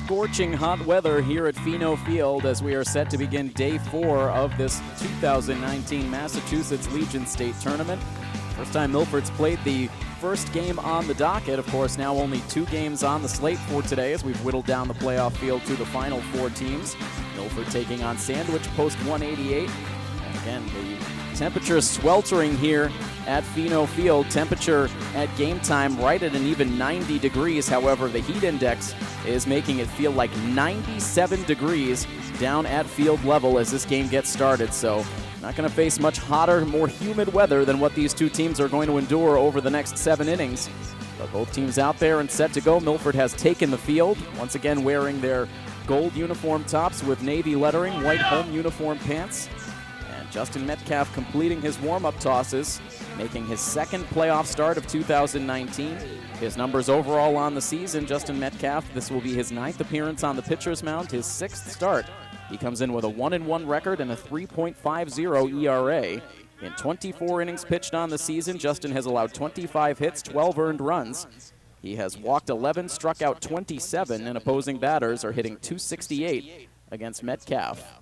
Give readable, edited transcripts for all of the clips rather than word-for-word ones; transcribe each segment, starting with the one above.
Scorching hot weather here at Pheno Field as we are set to begin day 4 of this 2019 Massachusetts Legion State Tournament. First time Milford's played the first game on the docket. Of course, now only 2 games on the slate for today as we've whittled down the playoff field to the final 4 teams. Milford taking on Sandwich, post 188. And again, the temperature is sweltering here at Pheno Field. Temperature at game time right at an even 90 degrees. However, the heat index is making it feel like 97 degrees down at field level as this game gets started. So not going to face much hotter, more humid weather than what these two teams are going to endure over the next 7 innings. But both teams out there and set to go. Milford has taken the field, once again wearing their gold uniform tops with navy lettering, white home uniform pants. And Justin Metcalf completing his warm-up tosses, making his second playoff start of 2019. His numbers overall on the season, Justin Metcalf, this will be his 9th appearance on the pitcher's mound, his 6th start. He comes in with a 1-1 record and a 3.50 ERA. In 24 innings pitched on the season, Justin has allowed 25 hits, 12 earned runs. He has walked 11, struck out 27, and opposing batters are hitting .268 against Metcalf.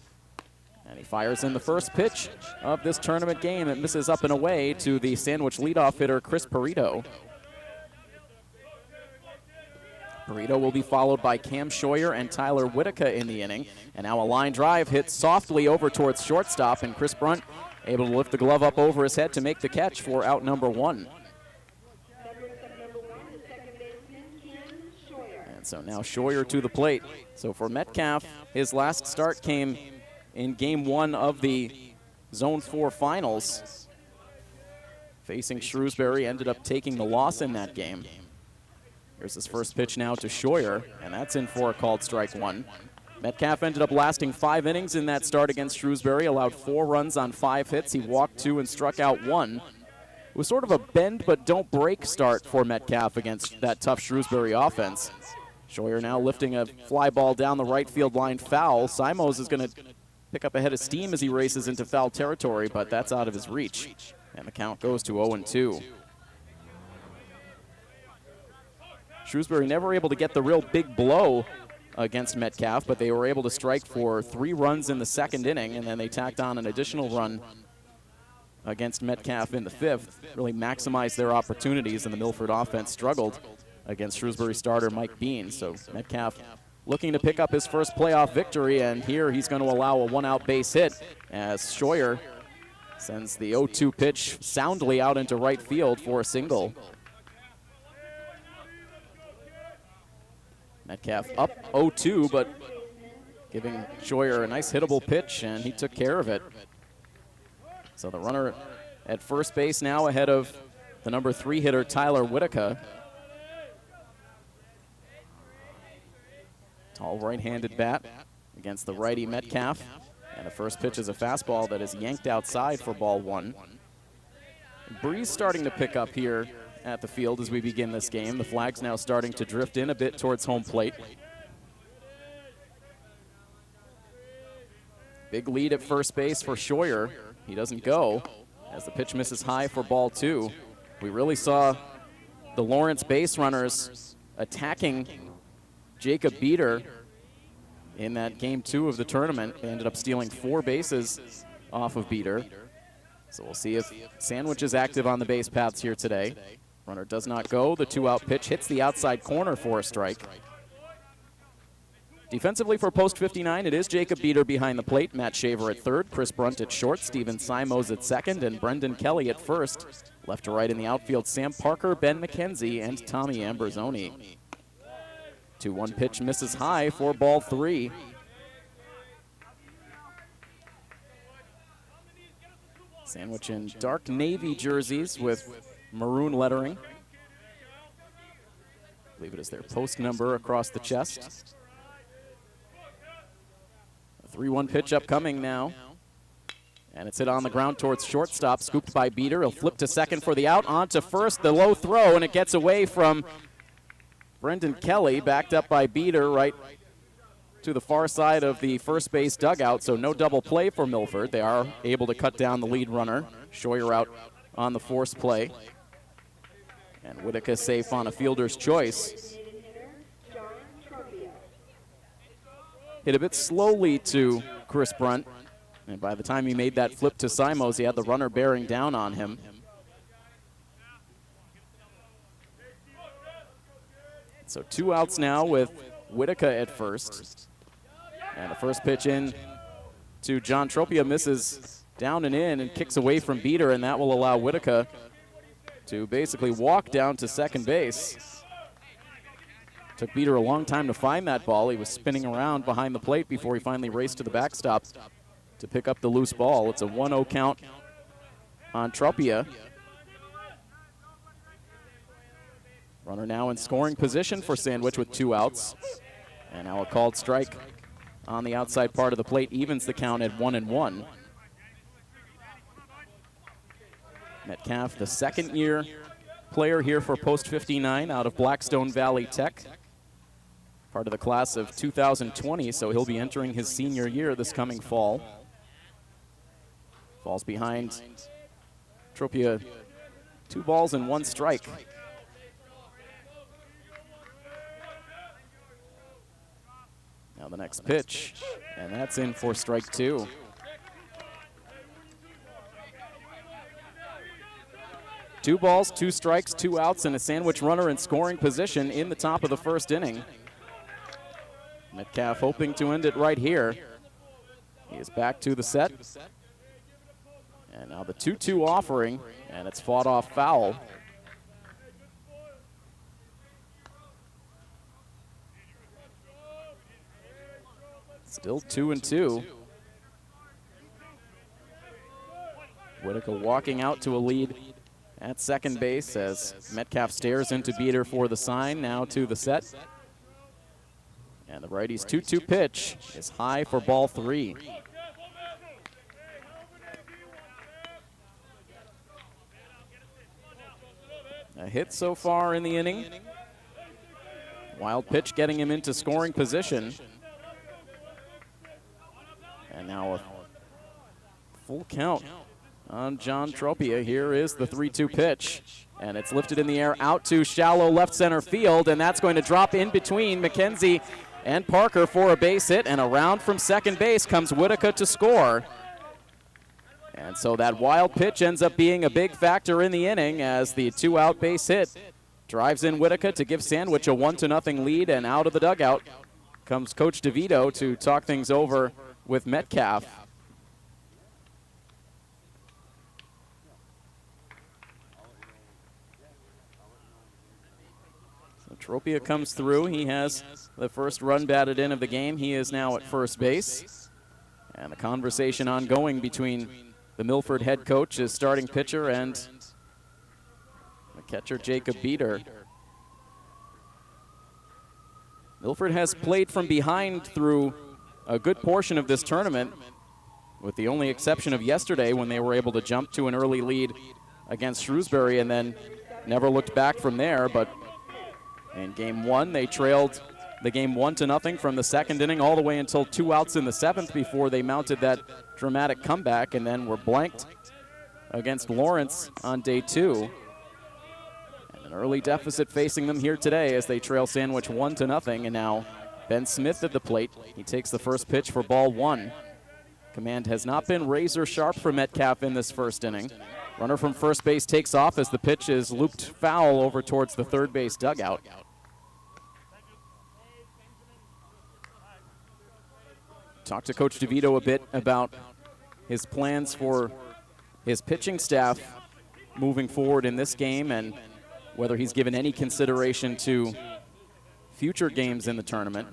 And he fires in the first pitch of this tournament game. It misses up and away to the Sandwich leadoff hitter, Chris Perito. Perito will be followed by Cam Scheuer and Tyler Whitaker in the inning. And now a line drive hit softly over towards shortstop, and Chris Brunt able to lift the glove up over his head to make the catch for out number 1. And so now Scheuer to the plate. So for Metcalf, his last start came in game 1 of the Zone 4 finals. Facing Shrewsbury, ended up taking the loss in that game. Here's his first pitch now to Scheuer, and that's in for a called strike 1. Metcalf ended up lasting 5 innings in that start against Shrewsbury, allowed 4 runs on 5 hits. He walked 2 and struck out 1. It was sort of a bend but don't break start for Metcalf against that tough Shrewsbury offense. Scheuer now lifting a fly ball down the right field line foul. Simos is going to pick up a head of steam as he races into foul territory, but that's out of his reach. And the count goes to 0-2. Shrewsbury never able to get the real big blow against Metcalf, but they were able to strike for 3 runs in the 2nd inning, and then they tacked on an additional run against Metcalf in the 5th. Really maximized their opportunities, and the Milford offense struggled against Shrewsbury starter Mike Bean. So Metcalf looking to pick up his first playoff victory, and here he's going to allow a 1-out base hit as Scheuer sends the 0-2 pitch soundly out into right field for a single. Metcalf up 0-2, but giving Scheuer a nice hittable pitch, and he took care of it. So the runner at first base now ahead of the number 3 hitter, Tyler Whitaker. Tall right-handed bat against the righty Metcalf. And the first pitch is a fastball that is yanked outside for ball 1. Breeze starting to pick up here at the field as we begin this game. The flag's now starting to drift in a bit towards home plate. Big lead at first base for Scheuer. He doesn't go as the pitch misses high for ball 2. We really saw the Lawrence base runners attacking Jacob Beater in that game 2 of the tournament. They ended up stealing 4 bases off of Beater. So we'll see if Sandwich is active on the base paths here today. Runner does not go. The 2-out pitch hits the outside corner for a strike. Defensively for post 59, it is Jacob Beater behind the plate, Matt Shaver at 3rd, Chris Brunt at short, Steven Simos at 2nd, and Brendan Kelly at 1st. Left to right in the outfield, Sam Parker, Ben McKenzie, and Tommy Ambrosoni. 2-1 pitch misses high for ball 3. Sandwich in dark navy jerseys with maroon lettering. I believe it is their post number across the chest. A 3-1 pitch upcoming now. And it's hit on the ground towards shortstop, scooped by Beater. He'll flip to 2nd for the out, on to 1st, the low throw, and it gets away from Brendan Kelly, backed up by Beater right to the far side of the first base dugout, so no double play for Milford. They are able to cut down the lead runner. Scheuer out on the force play. And Whitaker safe on a fielder's choice. hit a bit slowly to Chris Brunt. And by the time he made that flip to Simos, he had the runner bearing down on him. So 2 outs now with Whitaker at first. And the first pitch in to John Tropia misses down and in and kicks away from Beater, and that will allow Whitaker to basically walk down to second base. Took Beater a long time to find that ball. He was spinning around behind the plate before he finally raced to the backstop to pick up the loose ball. It's a 1-0 count on Tropia. Runner now in scoring position for Sandwich with 2 outs. And now a called strike on the outside part of the plate evens the count at 1-1. Metcalf, the second-year player here for Post 59 out of Blackstone Valley Tech. Part of the class of 2020, so he'll be entering his senior year this coming fall. Falls behind Tropia 2 balls and 1 strike. Now the next pitch, and that's in for strike 2. Two balls, 2 strikes, 2 outs, and a Sandwich runner in scoring position in the top of the first inning. Metcalf hoping to end it right here. He is back to the set. And now the 2-2 offering, and it's fought off foul. Still 2-2. Whitaker walking out to a lead at second base as Metcalf stares into Beater for the sign, now to the set. And the righty's 2-2 pitch is high for ball 3. A hit so far in the inning. Wild pitch getting him into scoring position. And now a full count on John Tropia. Here is the 3-2 pitch. And it's lifted in the air out to shallow left center field. And that's going to drop in between McKenzie and Parker for a base hit. And around from second base comes Whitaker to score. And so that wild pitch ends up being a big factor in the inning as the 2-out base hit drives in Whitaker to give Sandwich a 1-0 lead. And out of the dugout comes Coach DeVito to talk things over with Metcalf. So Tropia comes through. He has the first run batted in of the game. He is now at first base. And the conversation ongoing between the Milford head coach, his starting pitcher, and the catcher, Jacob Beater. Milford has played from behind through a good portion of this tournament, with the only exception of yesterday when they were able to jump to an early lead against Shrewsbury and then never looked back from there. But in game 1, they trailed the game 1-0 from the second inning all the way until 2 outs in the 7th before they mounted that dramatic comeback and then were blanked against Lawrence on day 2. And an early deficit facing them here today as they trail Sandwich 1-0. And now Ben Smith at the plate. He takes the first pitch for ball 1. Command has not been razor sharp for Metcalf in this first inning. Runner from first base takes off as the pitch is looped foul over towards the third base dugout. Talked to Coach DeVito a bit about his plans for his pitching staff moving forward in this game and whether he's given any consideration to future games in the tournament.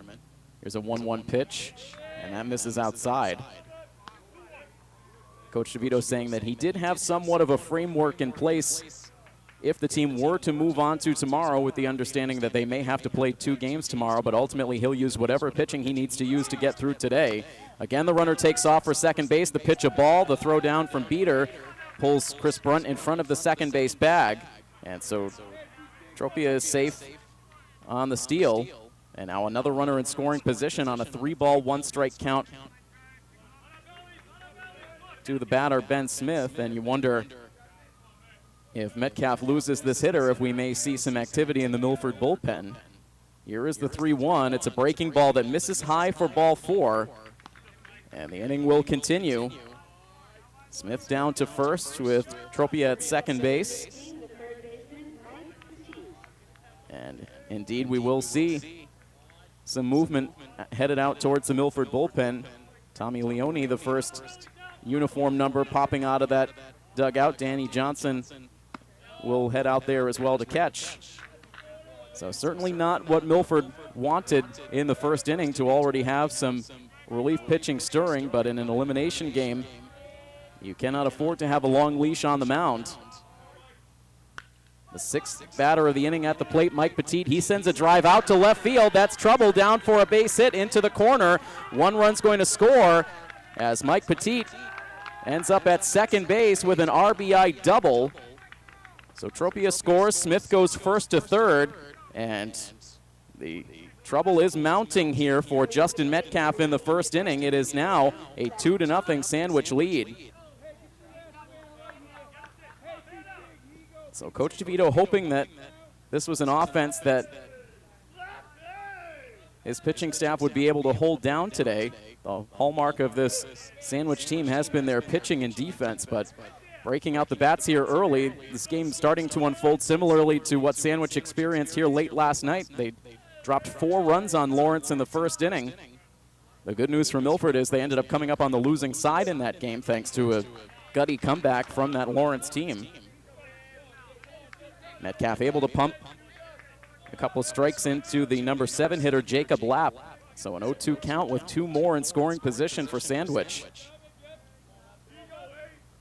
Here's a 1-1 pitch, and that misses outside. Coach DeVito saying that he did have somewhat of a framework in place if the team were to move on to tomorrow, with the understanding that they may have to play 2 games tomorrow, but ultimately he'll use whatever pitching he needs to use to get through today. Again, the runner takes off for second base. The pitch a ball. The throw down from Beater pulls Chris Brunt in front of the second base bag. And so Tropia is safe on the steal. And now another runner in scoring position on a 3-ball, 1-strike count to the batter, Ben Smith. And you wonder if Metcalf loses this hitter, if we may see some activity in the Milford bullpen. Here is the 3-1. It's a breaking ball that misses high for ball 4. And the inning will continue. Smith down to first with Tropia at second base. And indeed, we will see some movement headed out towards the Milford bullpen. Tommy Leone, the first uniform number popping out of that dugout. Danny Johnson will head out there as well to catch. So certainly not what Milford wanted in the first inning, to already have some relief pitching stirring, but in an elimination game, you cannot afford to have a long leash on the mound. The 6th batter of the inning at the plate, Mike Petit. He sends a drive out to left field. That's trouble, down for a base hit into the corner. 1 run's going to score as Mike Petit ends up at second base with an RBI double. So Tropia scores, Smith goes first to third, and the trouble is mounting here for Justin Metcalf in the first inning. It is now a 2-0 Sandwich lead. So Coach DeVito hoping that this was an offense that his pitching staff would be able to hold down today. The hallmark of this Sandwich team has been their pitching and defense, but breaking out the bats here early, this game starting to unfold similarly to what Sandwich experienced here late last night. They dropped 4 runs on Lawrence in the first inning. The good news for Milford is they ended up coming up on the losing side in that game thanks to a gutty comeback from that Lawrence team. Metcalf able to pump a couple of strikes into the number 7 hitter, Jacob Lapp. So an 0-2 count with 2 more in scoring position for Sandwich.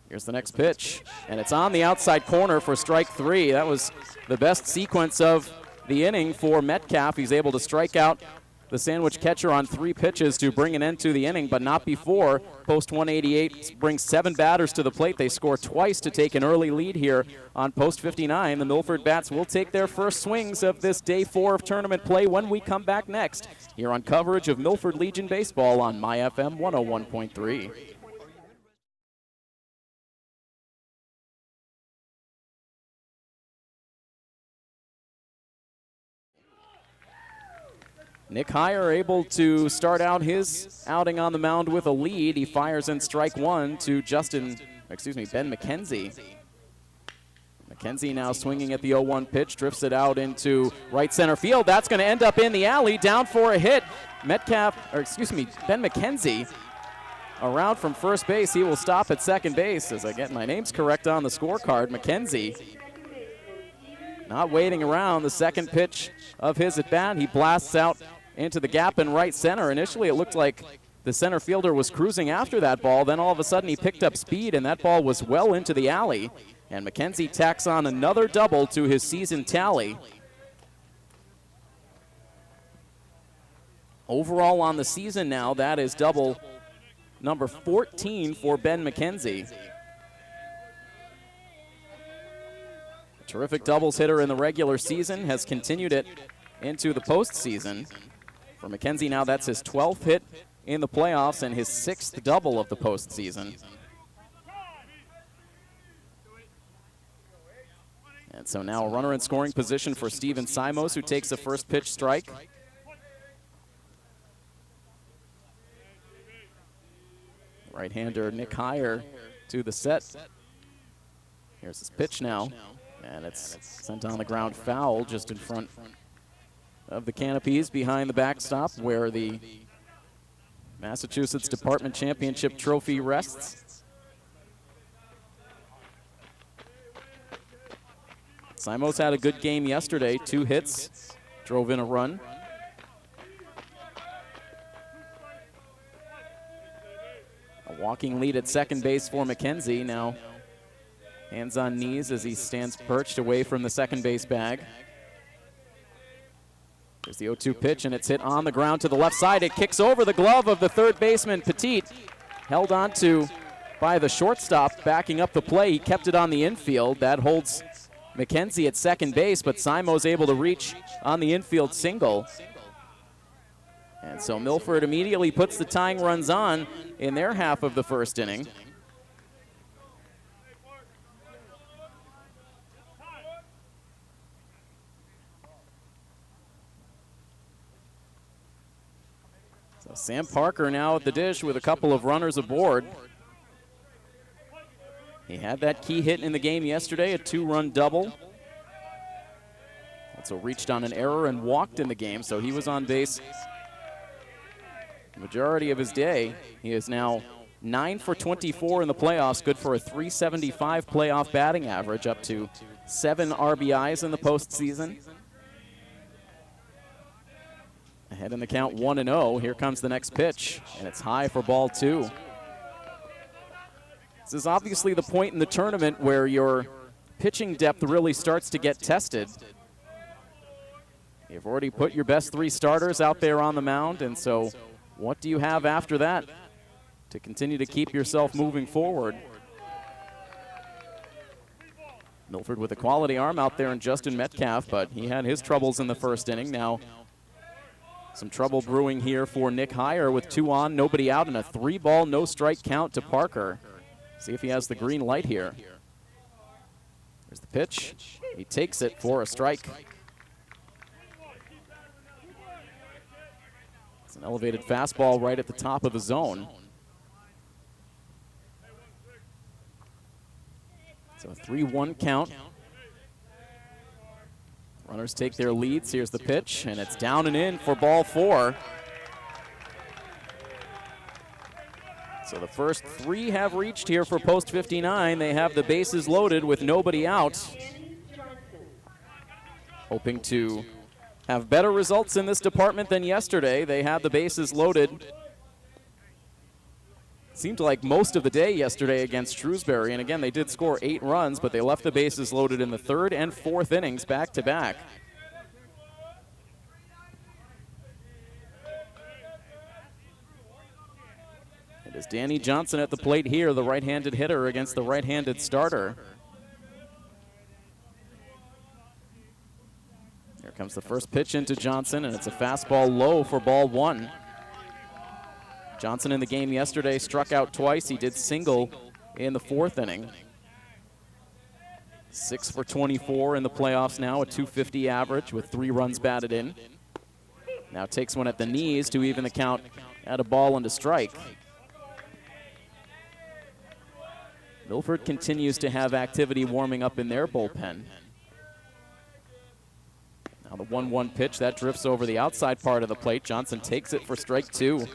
Here's the next pitch, and it's on the outside corner for strike 3. That was the best sequence of the inning for Metcalf. He's able to strike out the Sandwich catcher on 3 pitches to bring an end to the inning, but not before. Post 188 brings 7 batters to the plate. They score twice to take an early lead here on post 59. The Milford Bats will take their first swings of this day 4 of tournament play when we come back next here on coverage of Milford Legion Baseball on MyFM 101.3. Nick Heyer able to start out his outing on the mound with a lead. He fires in strike 1 to Ben McKenzie. McKenzie now swinging at the 0-1 pitch, drifts it out into right center field. That's going to end up in the alley, down for a hit. Ben McKenzie around from first base. He will stop at second base, as I get my names correct on the scorecard. McKenzie not waiting around. The second pitch of his at bat, he blasts out into the gap in right center. Initially, it looked like the center fielder was cruising after that ball. Then all of a sudden, he picked up speed, and that ball was well into the alley. And McKenzie tacks on another double to his season tally. Overall on the season now, that is double number 14 for Ben McKenzie. Terrific doubles hitter in the regular season, has continued it into the postseason. For McKenzie now, that's his 12th hit in the playoffs and his 6th double of the postseason. And so now a runner in scoring position for Steven Simos, who takes the first pitch strike. Right-hander Nick Heyer to the set. Here's his pitch now. And it's sent on the ground foul just in front of the canopies behind the backstop where the Massachusetts Department Championship trophy rests. Simos had a good game yesterday, 2 hits, drove in a run. A walking lead at second base for McKenzie now. Hands on knees as he stands perched away from the second base bag. There's the 0-2 pitch, and it's hit on the ground to the left side. It kicks over the glove of the third baseman, Petit. Held on to by the shortstop, backing up the play. He kept it on the infield. That holds McKenzie at second base, but Simos able to reach on the infield single. And so Milford immediately puts the tying runs on in their half of the first inning. Sam Parker now at the dish with a couple of runners aboard. He had that key hit in the game yesterday, a 2-run double. Also reached on an error and walked in the game, so he was on base the majority of his day. He is now 9 for 24 in the playoffs, good for a .375 playoff batting average, up to 7 RBIs in the postseason. Ahead in the count 1-0. Here comes the next pitch, and it's high for ball 2. This is obviously the point in the tournament where your pitching depth really starts to get tested. You've already put your best 3 starters out there on the mound, and so what do you have after that to continue to keep yourself moving forward? Milford with a quality arm out there in Justin Metcalf, but he had his troubles in the first inning. Now some trouble brewing here for Nick Heyer with 2 on, nobody out, and a 3-ball, no-strike count to Parker. See if he has the green light here. There's the pitch. He takes it for a strike. It's an elevated fastball right at the top of the zone. So a 3-1 count. Runners take their leads. Here's the pitch, and it's down and in for ball 4. So the first 3 have reached here for post 59. They have the bases loaded with nobody out. Hoping to have better results in this department than yesterday. They had the bases loaded. Seemed like most of the day yesterday against Shrewsbury, and again, they did score 8 runs, but they left the bases loaded in the 3rd and 4th innings back-to-back. It is Danny Johnson at the plate here, the right-handed hitter against the right-handed starter. Here comes the first pitch into Johnson, and it's a fastball low for ball 1. Johnson in the game yesterday struck out twice. He did single in the 4th inning. 6 for 24 in the playoffs now, a .250 average with 3 runs batted in. Now takes one at the knees to even the count at a ball and a strike. Milford continues to have activity warming up in their bullpen. Now the 1-1 pitch, that drifts over the outside part of the plate. Johnson takes it for strike 2.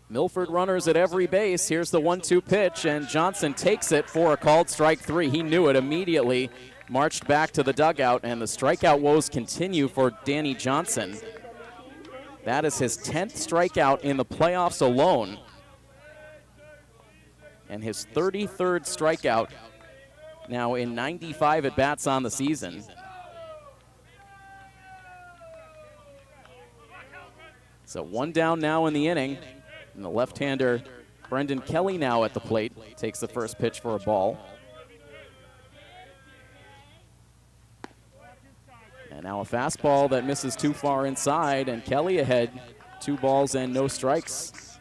Milford runners at every base. Here's the 1-2 pitch, and Johnson takes it for a called strike 3. He knew it immediately, marched back to the dugout, and the strikeout woes continue for Danny Johnson. That is his 10th strikeout in the playoffs alone, and his 33rd strikeout now in 95 at-bats on the season. So 1 down now in the inning. And the left-hander, Brendan Kelly, now at the plate, takes the first pitch for a ball. And now a fastball that misses too far inside, and Kelly ahead, 2 balls and no strikes.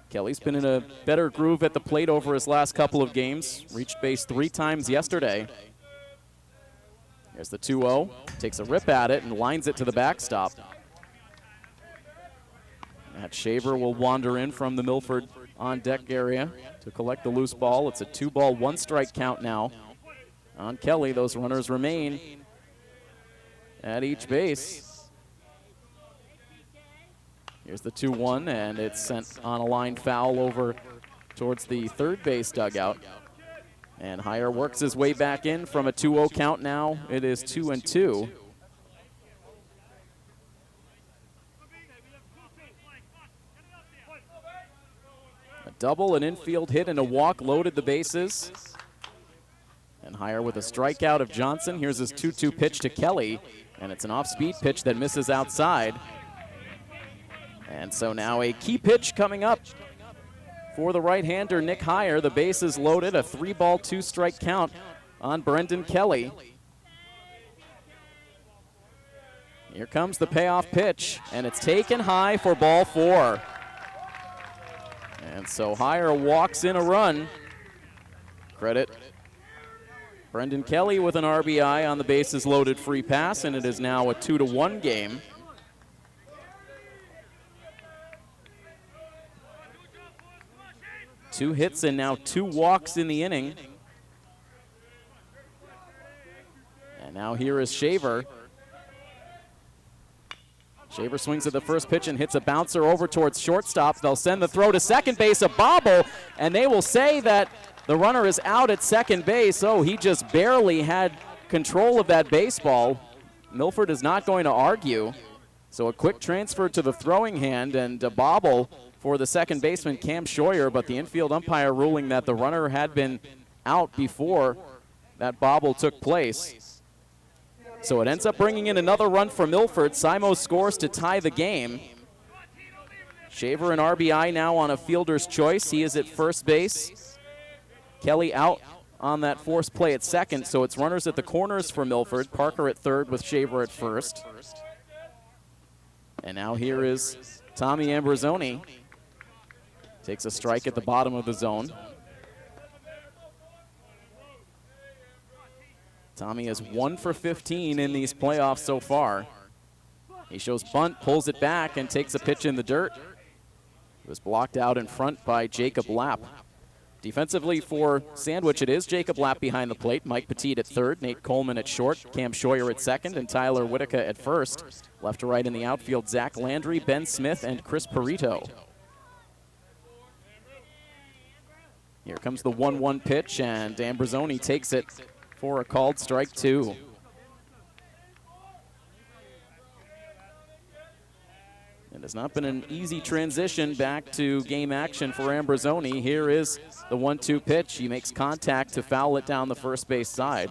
Kelly's been in a better groove at the plate over his last couple of games. Reached base 3 times yesterday. There's the 2-0, takes a rip at it and lines it to the backstop. Matt Shaver will wander in from the Milford on-deck area to collect the loose ball. It's a 2-ball, 1-strike count now on Kelly. Those runners remain at each base. Here's the 2-1, and it's sent on a line foul over towards the 3rd base dugout. And Heyer works his way back in from a 2-0 count now. It is 2-2. Double, an infield hit, and a walk loaded the bases. And Heyer with a strikeout of Johnson. Here's his 2-2 pitch to Kelly, and it's an off-speed pitch that misses outside. And so now a key pitch coming up for the right-hander, Nick Heyer. The bases loaded, a 3-ball, 2-strike count on Brendan Kelly. Here comes the payoff pitch, and it's taken high for ball 4. And so Heyer walks in a run. Credit Brendan Kelly with an RBI on the bases loaded free pass, and it is now a 2-1 game. Two hits and now 2 walks in the inning. And now here is Shaver. Shaver swings at the first pitch and hits a bouncer over towards shortstop. They'll send the throw to second base, a bobble, and they will say that the runner is out at second base. Oh, he just barely had control of that baseball. Milford is not going to argue. So a quick transfer to the throwing hand and a bobble for the second baseman, Cam Scheuer, but the infield umpire ruling that the runner had been out before that bobble took place. So it ends up bringing in another run for Milford. Simo scores to tie the game. Shaver and RBI now on a fielder's choice. He is at first base. Kelly out on that forced play at second, so it's runners at the corners for Milford. Parker at third with Shaver at first. And now here is Tommy Ambrosoni. Takes a strike at the bottom of the zone. Tommy is 1 for 15 in these playoffs so far. He shows bunt, pulls it back, and takes a pitch in the dirt. It was blocked out in front by Jacob Lapp. Defensively for Sandwich, it is Jacob Lapp behind the plate, Mike Petit at third, Nate Coleman at short, Cam Scheuer at second, and Tyler Whitaker at first. Left to right in the outfield, Zach Landry, Ben Smith, and Chris Perito. Here comes the 1-1 pitch, and Ambrosoni takes it for a called strike 2. It has not been an easy transition back to game action for Ambrosoni. Here is the 1-2 pitch. He makes contact to foul it down the first base side.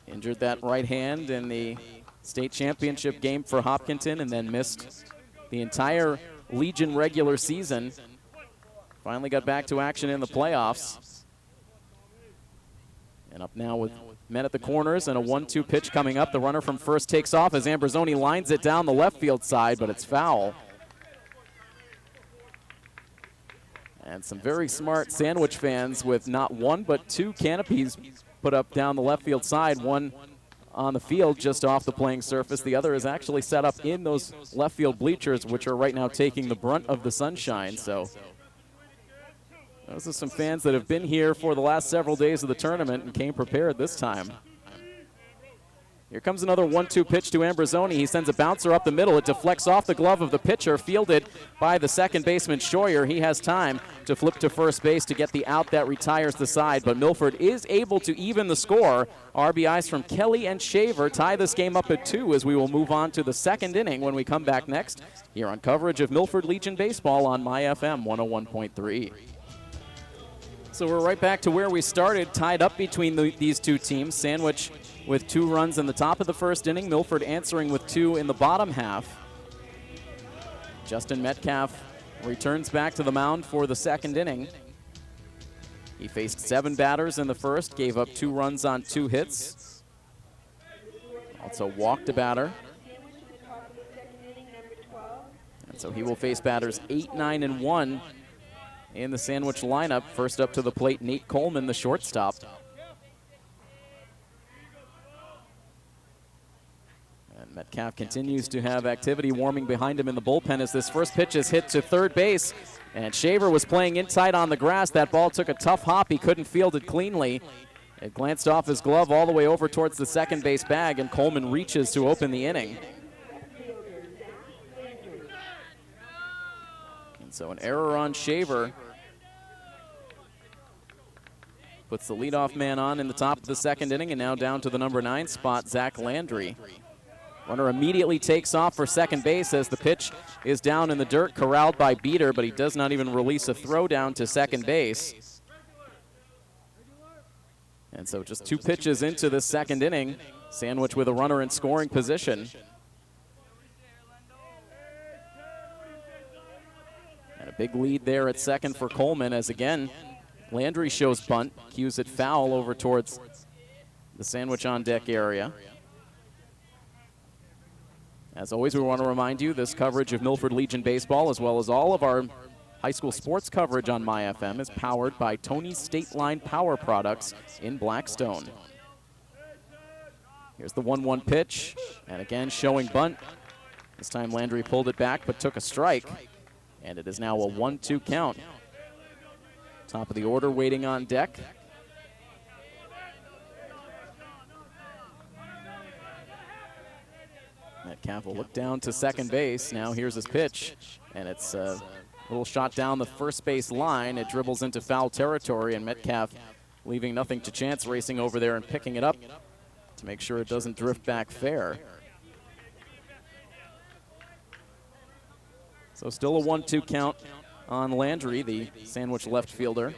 Injured that right hand in the state championship game for Hopkinton and then missed the entire Legion regular season. Finally got back to action in the playoffs. And up now with men at the corners and a 1-2 pitch coming up. The runner from first takes off as Ambrosoni lines it down the left field side, but it's foul. And some very smart Sandwich fans with not one but 2 canopies put up down the left field side. One on the field just off the playing surface. The other is actually set up in those left field bleachers, which are right now taking the brunt of the sunshine. So those are some fans that have been here for the last several days of the tournament and came prepared this time. Here comes another 1-2 pitch to Ambrosoni. He sends a bouncer up the middle. It deflects off the glove of the pitcher, fielded by the second baseman, Scheuer. He has time to flip to first base to get the out that retires the side, but Milford is able to even the score. RBIs from Kelly and Shaver tie this game up at 2 as we will move on to the second inning when we come back next here on coverage of Milford Legion Baseball on MyFM 101.3. So we're right back to where we started, tied up between these two teams. Sandwich with 2 runs in the top of the first inning. Milford answering with 2 in the bottom half. Justin Metcalf returns back to the mound for the second inning. He faced 7 batters in the first, gave up 2 runs on 2 hits. Also walked a batter. And so he will face batters 8, 9, and 1 in the Sandwich lineup. First up to the plate, Nate Coleman, the shortstop. And Metcalf continues to have activity warming behind him in the bullpen as this first pitch is hit to third base. And Shaver was playing inside on the grass. That ball took a tough hop. He couldn't field it cleanly. It glanced off his glove all the way over towards the second base bag, and Coleman reaches to open the inning. And so an error on Shaver puts the leadoff man on in the top of the second inning, and now down to the number 9 spot, Zach Landry. Runner immediately takes off for second base as the pitch is down in the dirt, corralled by Beater, but he does not even release a throw down to second base. And so just 2 pitches into the second inning, Sandwich with a runner in scoring position. And a big lead there at second for Coleman as again, Landry shows bunt, cues it foul over towards the Sandwich on deck area. As always, we want to remind you this coverage of Milford Legion Baseball, as well as all of our high school sports coverage on MyFM is powered by Tony's State Line Power Products in Blackstone. Here's the 1-1 pitch, and again showing bunt. This time Landry pulled it back but took a strike, and it is now a 1-2 count. Top of the order waiting on deck. Metcalf will look down to second base. Now here's his pitch, and it's a little shot down the first base line. It dribbles into foul territory, and Metcalf leaving nothing to chance, racing over there and picking it up to make sure it doesn't drift back fair. So still a 1-2 count on Landry, the Sandwich left fielder.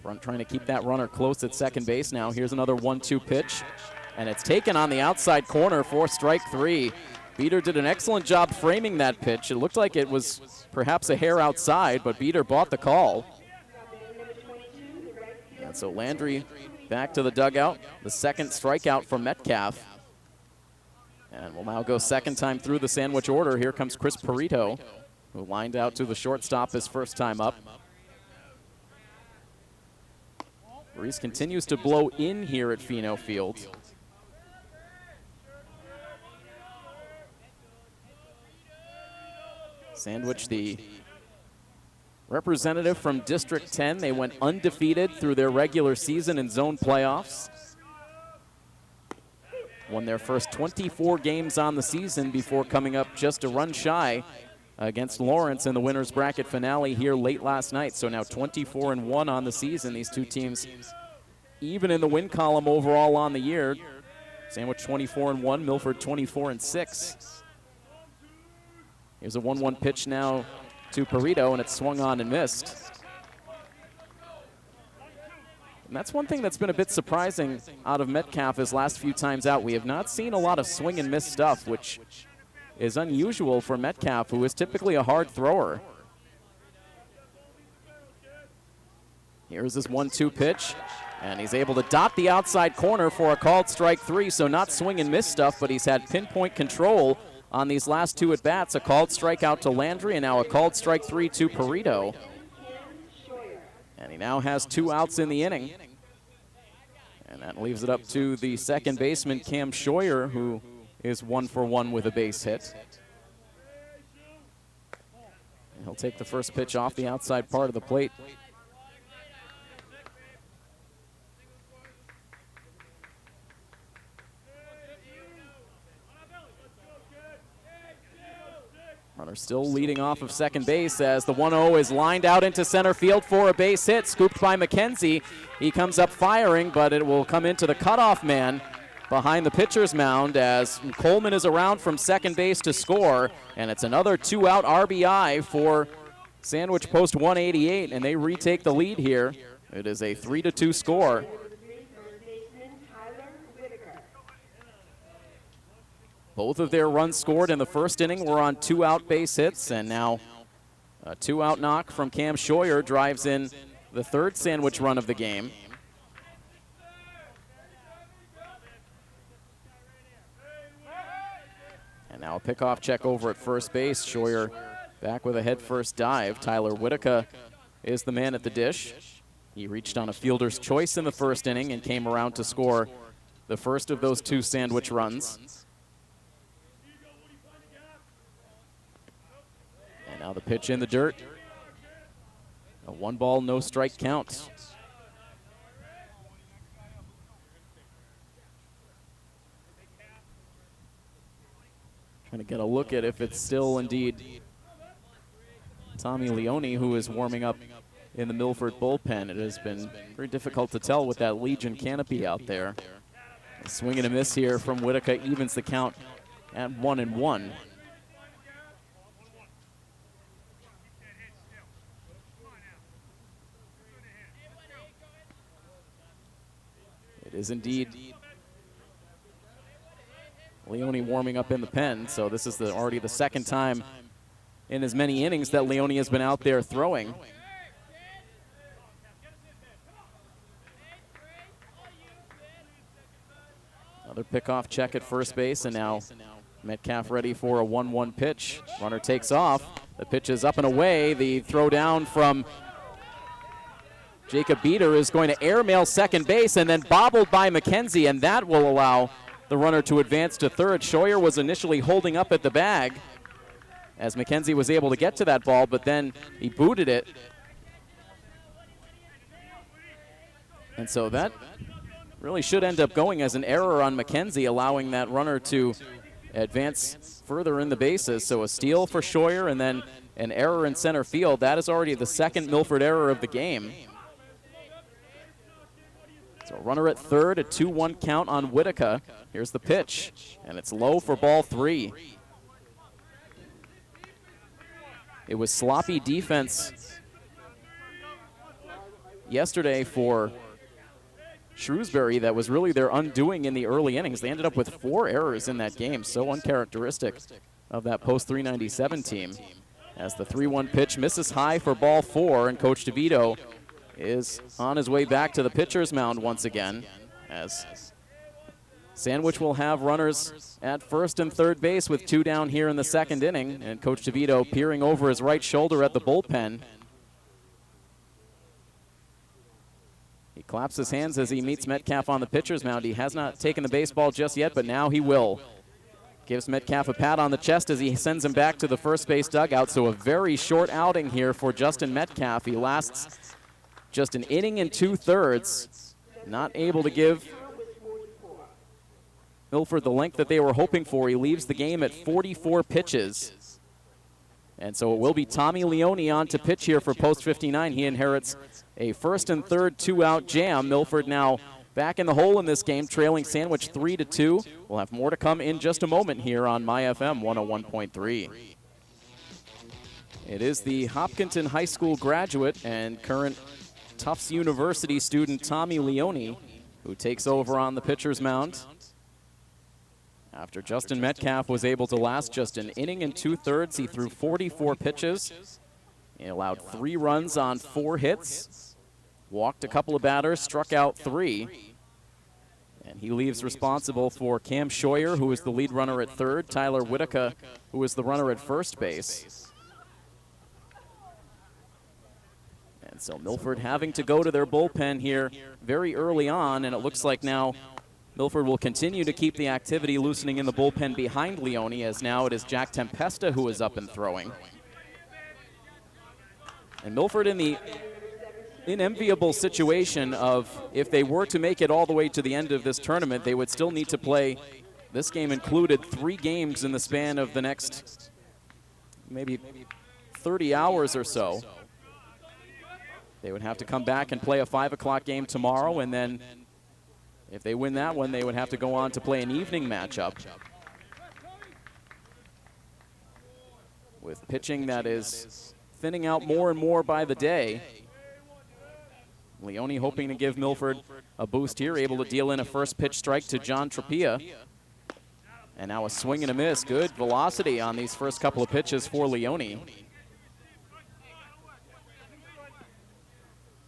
Front trying to keep that runner close at second base now. Here's another 1-2 pitch, and it's taken on the outside corner for strike 3. Beater did an excellent job framing that pitch. It looked like it was perhaps a hair outside, but Beater bought the call. And so Landry back to the dugout. The second strikeout from Metcalf. And we'll now go second time through the Sandwich order. Here comes Chris Perito, who lined out to the shortstop his first time up. Breeze continues to blow in here at Pheno Field. Sandwich, the representative from District 10. They went undefeated through their regular season and zone playoffs. Won their first 24 games on the season before coming up just a run shy against Lawrence in the winner's bracket finale here late last night. So now 24-1 on the season. These two teams even in the win column overall on the year. Sandwich 24-1, Milford 24-6. Here's a 1-1 pitch now to Perito, and it's swung on and missed. And that's one thing that's been a bit surprising out of Metcalf his last few times out. We have not seen a lot of swing and miss stuff, which is unusual for Metcalf, who is typically a hard thrower. Here's this 1-2 pitch, and he's able to dot the outside corner for a called strike 3, so not swing and miss stuff, but he's had pinpoint control on these last two at-bats. A called strikeout to Landry, and now a called strike 3 to Perito. And he now has 2 outs in the inning. And that leaves it up to the second baseman, Cam Scheuer, who is 1 for 1 with a base hit. And he'll take the first pitch off the outside part of the plate. Runner still leading off of second base as the 1-0 is lined out into center field for a base hit, scooped by McKenzie. He comes up firing, but it will come into the cutoff man behind the pitcher's mound as Coleman is around from second base to score, and it's another 2-out RBI for Sandwich post 188, and they retake the lead here. It is a 3-2 score. Both of their runs scored in the first inning were on 2-out base hits, and now a 2-out knock from Cam Scheuer drives in the third Sandwich run of the game. And now a pickoff check over at first base. Scheuer back with a head-first dive. Tyler Whitaker is the man at the dish. He reached on a fielder's choice in the first inning and came around to score the first of those 2 Sandwich runs. And now the pitch in the dirt. A 1-ball, no strike count. Trying to get a look at if it's still indeed Tommy Leone who is warming up in the Milford bullpen. It has been very difficult to tell with that Legion canopy out there. A swing and a miss here from Whitaker evens the count at 1-1. It is indeed Leone warming up in the pen, so this is already the second time in as many innings that Leone has been out there throwing. Another pickoff check at first base, and now Metcalf ready for a 1-1 pitch. Runner takes off. The pitch is up and away. The throw down from Jacob Beater is going to airmail second base and then bobbled by McKenzie, and that will allow the runner to advance to third. Scheuer was initially holding up at the bag as McKenzie was able to get to that ball, but then he booted it. And so that really should end up going as an error on McKenzie, allowing that runner to advance further in the bases. So a steal for Scheuer and then an error in center field. That is already the second Milford error of the game. So runner at third, a 2-1 count on Whitaker. Here's the pitch, and it's low for ball 3. It was sloppy defense yesterday for Shrewsbury that was really their undoing in the early innings. They ended up with 4 errors in that game, so uncharacteristic of that post-397 team. As the 3-1 pitch misses high for ball 4, and Coach DeVito is on his way back to the pitcher's mound once again, as Sandwich will have runners at first and third base with 2 down here in the second inning, and Coach DeVito peering over his right shoulder at the bullpen. He claps his hands as he meets Metcalf on the pitcher's mound. He has not taken the baseball just yet, but now he will. Gives Metcalf a pat on the chest as he sends him back to the first base dugout. So a very short outing here for Justin Metcalf. He lasts just an inning and 2/3. Not able to give Milford the length that they were hoping for. He leaves the game at 44 pitches. And so it will be Tommy Leone on to pitch here for post 59. He inherits a first and third 2-out jam. Milford now back in the hole in this game, trailing Sandwich 3-2. We'll have more to come in just a moment here on MyFM 101.3. It is the Hopkinton High School graduate and current Tufts University student Tommy Leone who takes over on the pitcher's mound after Justin Metcalf was able to last just an inning and 2/3. He threw 44 pitches. He allowed 3 runs on 4 hits, walked a couple of batters, struck out 3. And he leaves responsible for Cam Scheuer, who is the lead runner at third, Tyler Whitaker, who is the runner at first base. And so Milford having to go to their bullpen here very early on, and it looks like now Milford will continue to keep the activity loosening in the bullpen behind Leone, as now it is Jack Tempesta who is up and throwing. And Milford in the unenviable situation of if they were to make it all the way to the end of this tournament, they would still need to play, this game included, 3 games in the span of the next maybe 30 hours or so. They would have to come back and play a 5 o'clock game tomorrow, and then if they win that one, they would have to go on to play an evening matchup with pitching that is thinning out more and more by the day. Leone hoping to give Milford a boost here, able to deal in a first pitch strike to John Trapia. And now a swing and a miss. Good velocity on these first couple of pitches for Leone.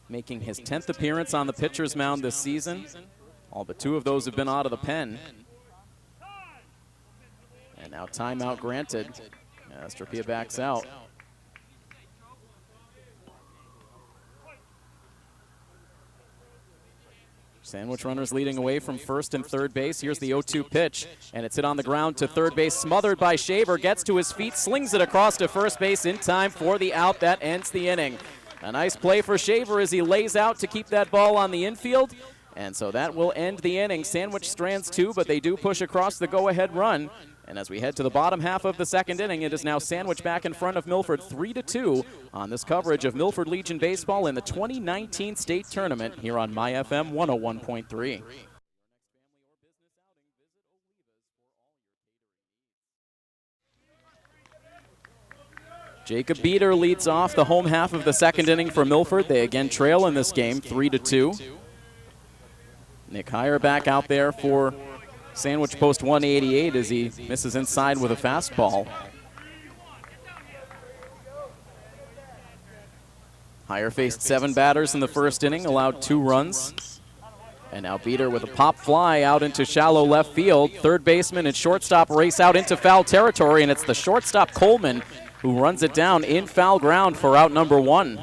Making his 10th appearance on the pitcher's mound this season. All but 2 of those have been out of the pen. And now timeout granted as Trapia backs out. Sandwich runners leading away from first and third base. Here's the 0-2 pitch, and it's hit on the ground to third base, smothered by Shaver, gets to his feet, slings it across to first base in time for the out that ends the inning. A nice play for Shaver as he lays out to keep that ball on the infield. And so that will end the inning. Sandwich strands 2, but they do push across the go-ahead run. And as we head to the bottom half of the second inning, it is now Sandwich back in front of Milford 3-2 on this coverage of Milford Legion Baseball in the 2019 state tournament here on MyFM 101.3. Jacob Beater leads off the home half of the second inning for Milford. They again trail in this game 3-2. Nick Heyer back out there for Sandwich post 188 as he misses inside with a fastball. Heyer faced 7 batters in the first inning, allowed 2 runs. And now Beater with a pop fly out into shallow left field. Third baseman and shortstop race out into foul territory, and it's the shortstop Coleman who runs it down in foul ground for out number 1.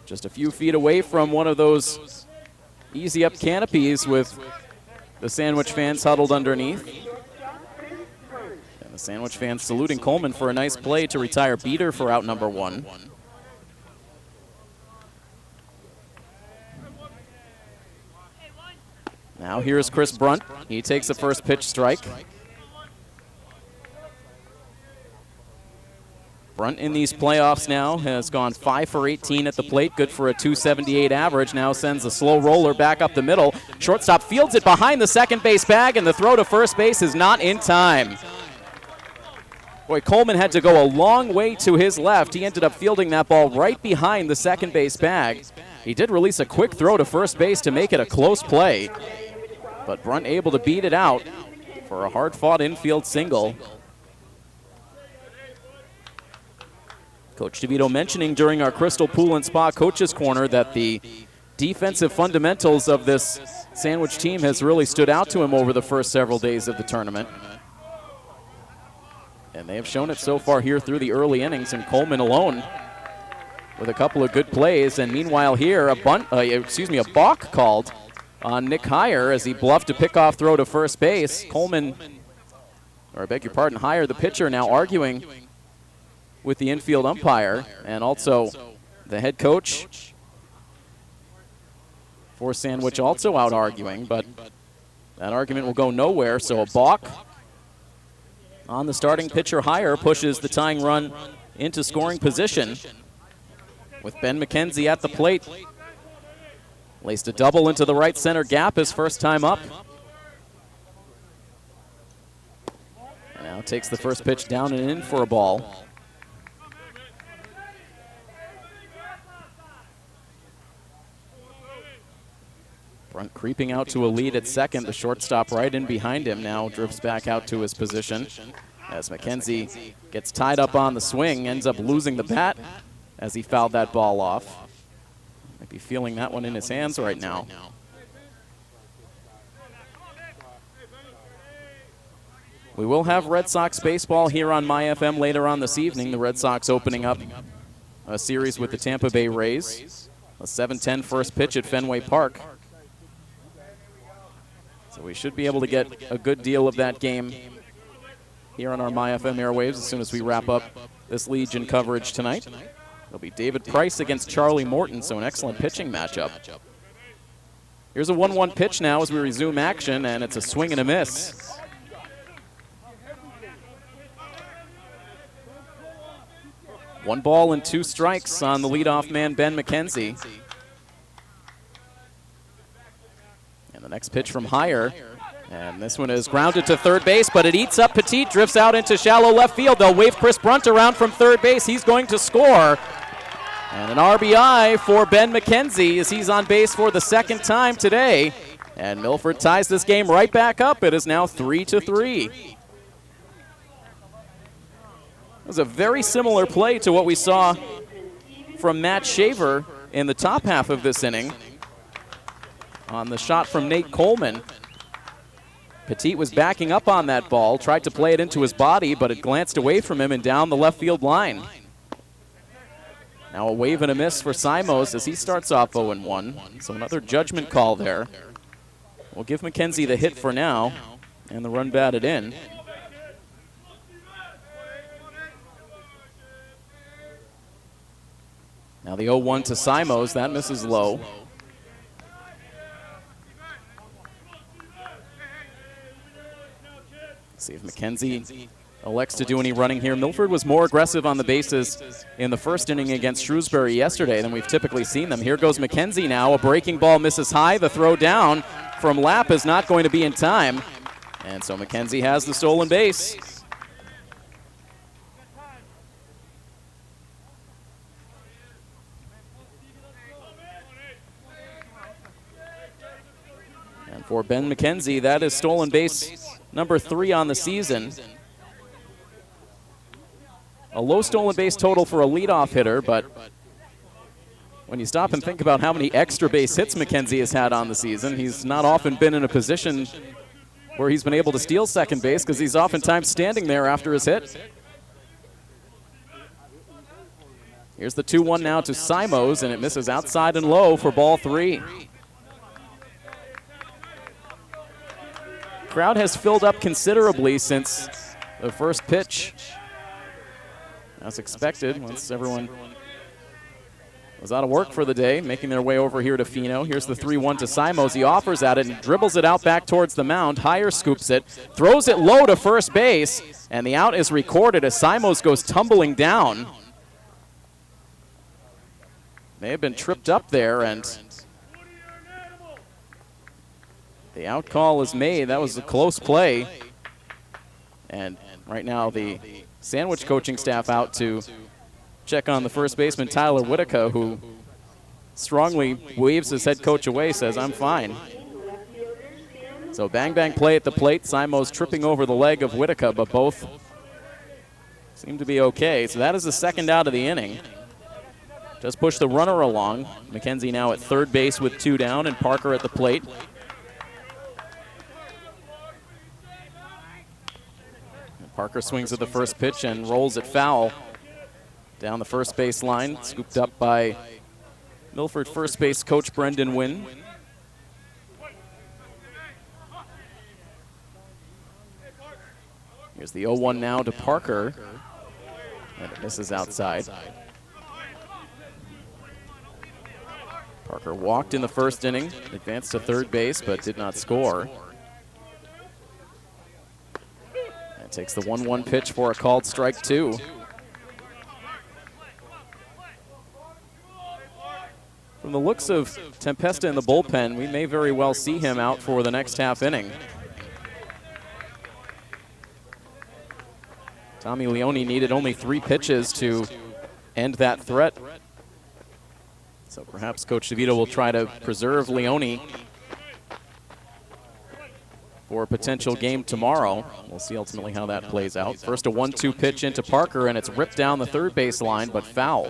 Just a few feet away from one of those easy up canopies with the Sandwich fans huddled underneath. And the Sandwich fans saluting Coleman for a nice play to retire Beater for out number 1. Now here's Chris Brunt. He takes the first pitch strike. Brunt in these playoffs now has gone 5 for 18 at the plate, good for a .278 average. Now sends a slow roller back up the middle. Shortstop fields it behind the second base bag, and the throw to first base is not in time. Boy, Coleman had to go a long way to his left. He ended up fielding that ball right behind the second base bag. He did release a quick throw to first base to make it a close play, but Brunt able to beat it out for a hard-fought infield single. Coach DeVito mentioning during our Crystal Pool and Spa Coaches Corner that the defensive fundamentals of this Sandwich team has really stood out to him over the first several days of the tournament. And they have shown it so far here through the early innings, and Coleman alone with a couple of good plays. And meanwhile here, a balk called on Nick Heyer as he bluffed a pickoff throw to first base. Coleman, or I beg your pardon, Heyer, the pitcher, now arguing with the infield umpire, and also the head coach for Sandwich also out arguing, but that argument will go nowhere. So a balk on the starting pitcher. Heyer pushes the tying run into scoring position with Ben McKenzie at the plate. Laced a double into the right center gap his first time up. Now takes the first pitch down and in for a ball. Brunt creeping out to a lead at second. The shortstop right in behind him now drifts back out to his position as McKenzie gets tied up on the swing, ends up losing the bat as he fouled that ball off. Might be feeling that one in his hands right now. We will have Red Sox baseball here on MyFM later on this evening. The Red Sox opening up a series with the Tampa Bay Rays. A 7:10 first pitch at Fenway Park. So we should be able to get a good deal of that game here on our MyFM airwaves as soon as we wrap up this Legion coverage tonight. It'll be David Price against Charlie Morton, so an excellent pitching matchup. Here's a 1-1 pitch now as we resume action, and it's a swing and a miss. One ball and 2 strikes on the leadoff man, Ben McKenzie. And the next pitch from Heyer. And this one is grounded to third base, but it eats up Petit, drifts out into shallow left field. They'll wave Chris Brunt around from third base. He's going to score. And an RBI for Ben McKenzie as he's on base for the second time today. And Milford ties this game right back up. It is now 3-3. It was a very similar play to what we saw from Matt Shaver in the top half of this inning on the shot from Nate Coleman. Petit was backing up on that ball, tried to play it into his body, but it glanced away from him and down the left field line. Now a wave and a miss for Simos as he starts off 0-1. So another judgment call there. We'll give McKenzie the hit for now, and the run batted in. Now the 0-1 to Simos, that misses low. See if McKenzie elects to do any running here. Milford was more aggressive on the bases in the first inning against Shrewsbury yesterday than we've typically seen them. Here goes McKenzie now. A breaking ball misses high. The throw down from Lapp is not going to be in time. And so McKenzie has the stolen base. And for Ben McKenzie, that is stolen base number 3 on the season. A low stolen base total for a leadoff hitter, but when you stop and think about how many extra base hits McKenzie has had on the season, he's not often been in a position where he's been able to steal second base because he's oftentimes standing there after his hit. Here's the 2-1 now to Simos, and it misses outside and low for ball 3. Crowd has filled up considerably since the first pitch. As expected, once everyone was out of work for the day, making their way over here to Fino. Here's the 3-1 to Simos. He offers at it and dribbles it out back towards the mound. Higher scoops it, throws it low to first base, and the out is recorded as Simos goes tumbling down. May have been tripped up there, and the out call is made. That was a close play. And right now the Sandwich coaching staff out to check on the first baseman, Tyler Whitaker, who strongly waves his head coach away, says, "I'm fine." So bang-bang play at the plate. Simos tripping over the leg of Whitaker, but both seem to be okay. So that is the second out of the inning. Just push the runner along. McKenzie now at third base with 2 down, and Parker at the plate. Parker swings at the first pitch and rolls it foul down the first base line, scooped up by Milford first base coach Brendan Wynn. Here's the 0-1 now to Parker, and it misses outside. Parker walked in the first inning, advanced to third base, but did not score. And takes the 1-1 pitch for a called strike 2. From the looks of Tempesta in the bullpen, we may very well see him out for the next half inning. Tommy Leone needed only 3 pitches to end that threat. So perhaps Coach DeVito will try to preserve Leone for a potential game tomorrow. We'll see ultimately how that plays out. First a 1-2 pitch into Parker, and it's ripped down the third base line, but foul.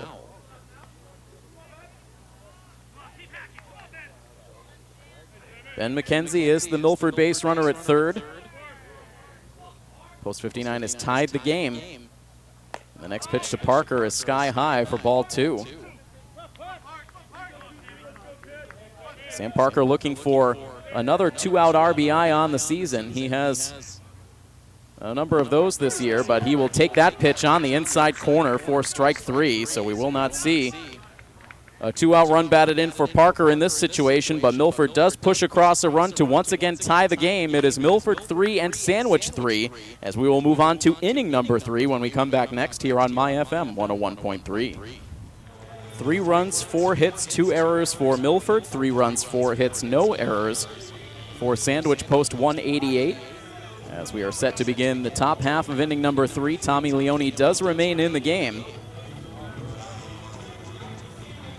Ben McKenzie is the Milford base runner at third. Post 59 has tied the game. The next pitch to Parker is sky high for ball 2. Sam Parker looking for another 2-out RBI on the season. He has a number of those this year, but he will take that pitch on the inside corner for strike 3, so we will not see a 2-out run batted in for Parker in this situation, but Milford does push across a run to once again tie the game. It is Milford 3 and Sandwich 3, as we will move on to inning number 3 when we come back next here on My FM 101.3. 3 runs, 4 hits, 2 errors for Milford. 3 runs, 4 hits, no errors for Sandwich post 188. As we are set to begin the top half of inning number 3, Tommy Leone does remain in the game.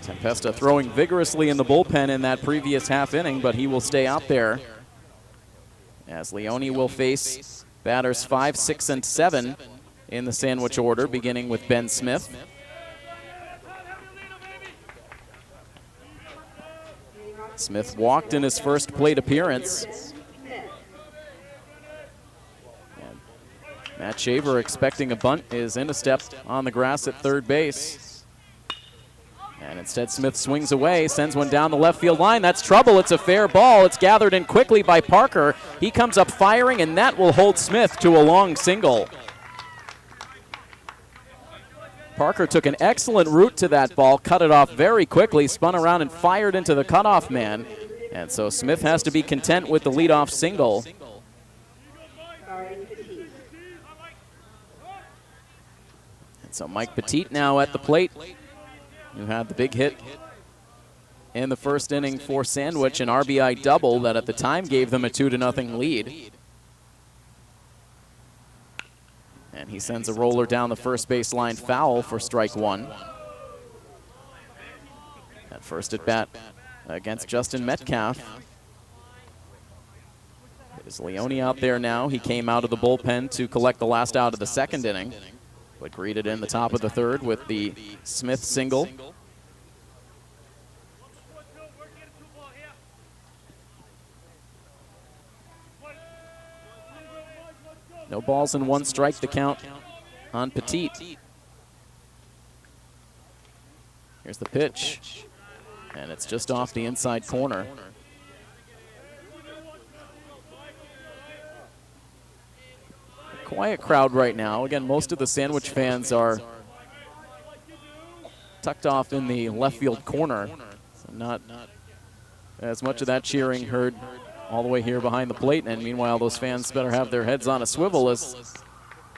Tempesta throwing vigorously in the bullpen in that previous half inning, but he will stay out there. As Leone will face batters 5, 6, and 7 in the Sandwich order, beginning with Ben Smith. Smith walked in his first plate appearance. And Matt Shaver, expecting a bunt, is in a step on the grass at third base. And instead Smith swings away, sends one down the left field line. That's trouble. It's a fair ball. It's gathered in quickly by Parker. He comes up firing, and that will hold Smith to a long single. Parker took an excellent route to that ball, cut it off very quickly, spun around and fired into the cutoff man. And so Smith has to be content with the leadoff single. And so Mike Petit now at the plate, who had the big hit in the first inning for Sandwich, an RBI double that at the time gave them a 2-0 lead. And he sends a roller down the first base line foul for strike 1. At first at bat against Justin Metcalf. It is Leone out there now. He came out of the bullpen to collect the last out of the second inning, but greeted in the top of the third with the Smith single. No balls and 1 strike, the count on Petit. Here's the pitch, and it's just off the inside corner. Quiet crowd right now. Again, most of the Sandwich fans are tucked off in the left field corner. So not as much of that cheering heard all the way here behind the plate. And meanwhile, those fans better have their heads on a swivel as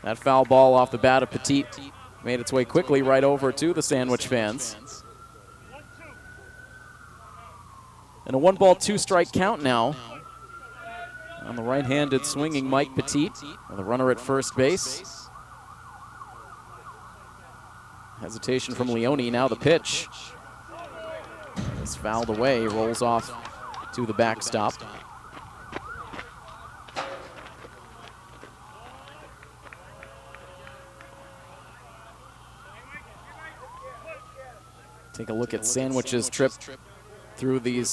that foul ball off the bat of Petit made its way quickly right over to the Sandwich fans. And a 1-ball, 2-strike count now on the right-handed swinging Mike Petit, the runner at first base. Hesitation from Leone, now the pitch. It's fouled away, rolls off to the backstop. Take a look at Sandwich's trip through the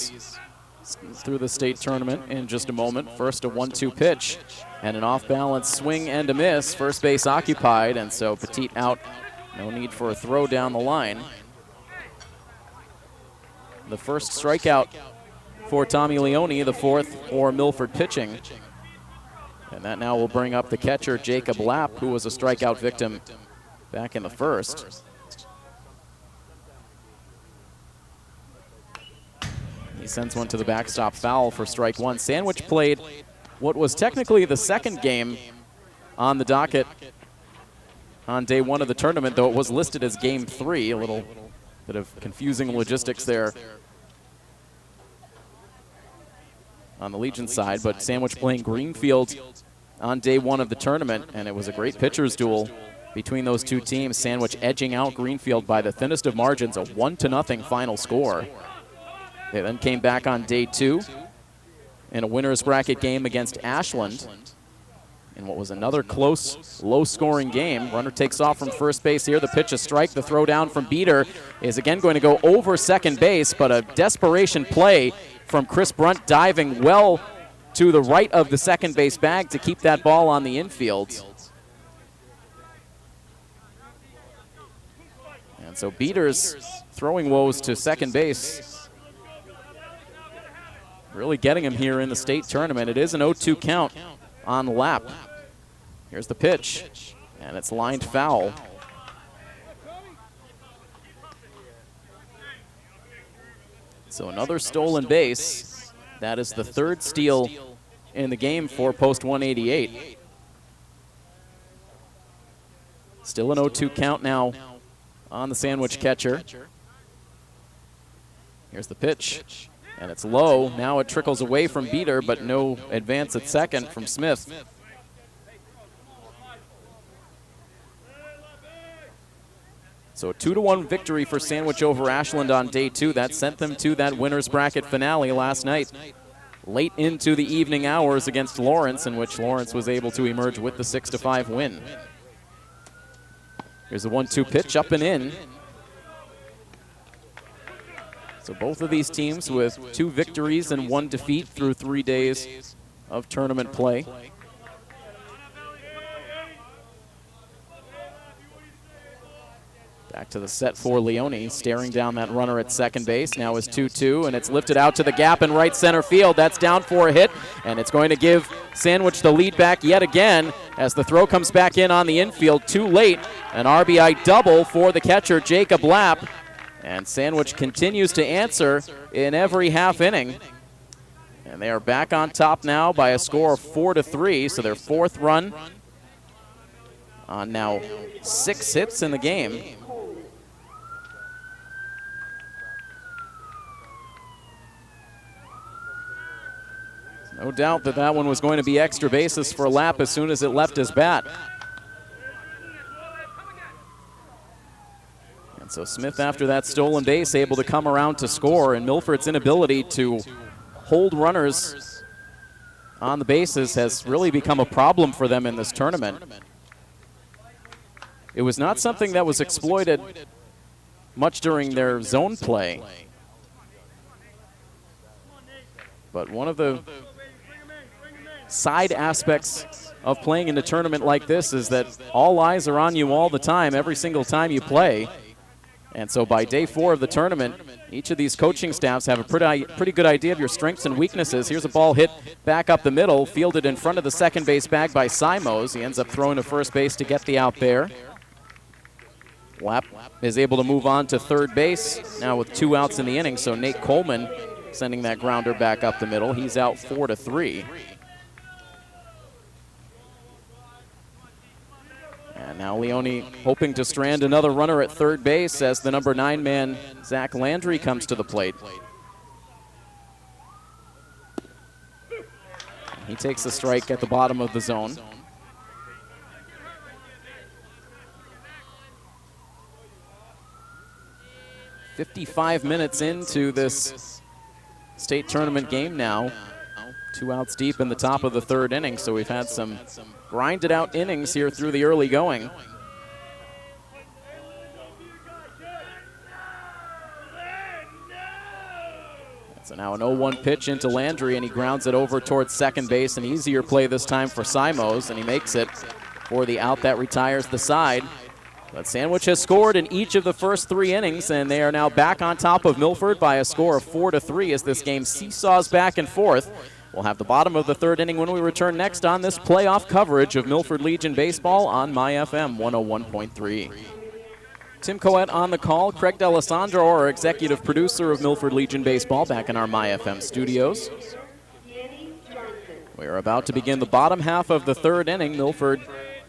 state tournament in just a moment. First, a 1-2 pitch and an off-balance swing and a miss. First base occupied, and so Petit out. No need for a throw down the line. The first strikeout for Tommy Leone, the 4th for Milford pitching. And that now will bring up the catcher, Jacob Lapp, who was a strikeout victim back in the first. He sends one to the backstop, foul for strike 1. Sandwich played what was technically the second game on the docket on day 1 of the tournament, though it was listed as game 3. A little bit of confusing logistics there on the Legion side, but Sandwich playing Greenfield on day 1 of the tournament, and it was a great pitcher's duel between those two teams. Sandwich edging out Greenfield by the thinnest of margins, a 1-0 final score. They then came back on day 2 in a winner's bracket game against Ashland in what was another close, low-scoring game. Runner takes off from first base here. The pitch, a strike. The throw down from Beater is again going to go over second base, but a desperation play from Chris Brunt diving well to the right of the second base bag to keep that ball on the infield. And so Beater's throwing woes to second base really getting him here in the state tournament. It is an 0-2 count on Lapp. Here's the pitch, and it's lined foul. So another stolen base. That is the 3rd steal in the game for post 188. Still an 0-2 count now on the Sandwich catcher. Here's the pitch, and it's low. Now it trickles away from Beater, but no advance at second from Smith. So a 2-1 victory for Sandwich over Ashland on day 2. That sent them to that winner's bracket finale last night, late into the evening hours against Lawrence, in which Lawrence was able to emerge with the 6-5 win. Here's a 1-2 pitch, up and in. So both of these teams with 2 victories and 1 defeat through 3 days of tournament play. Back to the set for Leone, staring down that runner at second base. Now is 2-2, and it's lifted out to the gap in right center field. That's down for a hit, and it's going to give Sandwich the lead back yet again as the throw comes back in on the infield. Too late, an RBI double for the catcher, Jacob Lapp. And Sandwich continues to answer in every half inning. And they are back on top now by a score of 4-3, so their 4th run on now 6 hits in the game. No doubt that that one was going to be extra bases for Lapp as soon as it left his bat. And so Smith, after that stolen base, able to come around to score, and Milford's inability to hold runners on the bases has really become a problem for them in this tournament. It was not something that was exploited much during their zone play. But one of the side aspects of playing in a tournament like this is that all eyes are on you all the time, every single time you play. And so by day 4 of the tournament, each of these coaching staffs have a pretty good idea of your strengths and weaknesses. Here's a ball hit back up the middle, fielded in front of the second base bag by Simos. He ends up throwing to first base to get the out there. Lapp is able to move on to third base, now with 2 outs in the inning, so Nate Coleman sending that grounder back up the middle. He's out 4-3. And now Leone hoping to strand another runner at third base as the number 9 man, Zach Landry, comes to the plate. He takes a strike at the bottom of the zone. "55 minutes into this state tournament game now. 2 outs deep in the top of the 3rd inning, so we've had some grinded out innings here through the early going. So now an 0-1 pitch into Landry, and he grounds it over towards second base. An easier play this time for Simos, and he makes it for the out that retires the side. But Sandwich has scored in each of the first 3 innings, and they are now back on top of Milford by a score of 4-3 as this game seesaws back and forth. We'll have the bottom of the 3rd inning when we return next on this playoff coverage of Milford Legion Baseball on MyFM 101.3. Tim Coet on the call, Craig D'Alessandro, our executive producer of Milford Legion Baseball, back in our MyFM studios. We are about to begin the bottom half of the 3rd inning. Milford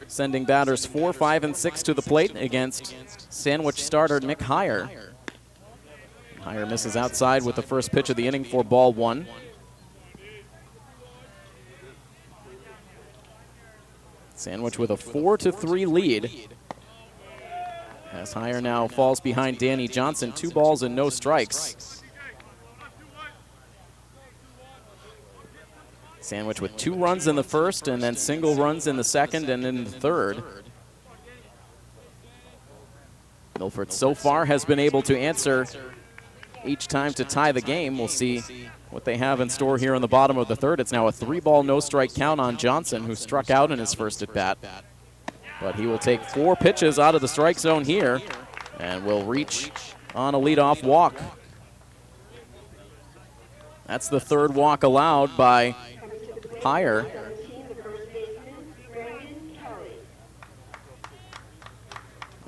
sending batters 4, 5, and 6 to the plate against Sandwich starter Nick Heyer. Heyer misses outside with the first pitch of the inning for ball 1. Sandwich with a 4-3 lead. As Heyer now falls behind Danny Johnson, 2 balls and no strikes. Sandwich with 2 runs in the first and then single runs in the second and in the third. Milford so far has been able to answer each time to tie the game. We'll see what they have in store here in the bottom of the 3rd. It's now a 3-ball no-strike count on Johnson, who struck out in his first at-bat. But he will take 4 pitches out of the strike zone here and will reach on a leadoff walk. That's the 3rd walk allowed by Heyer.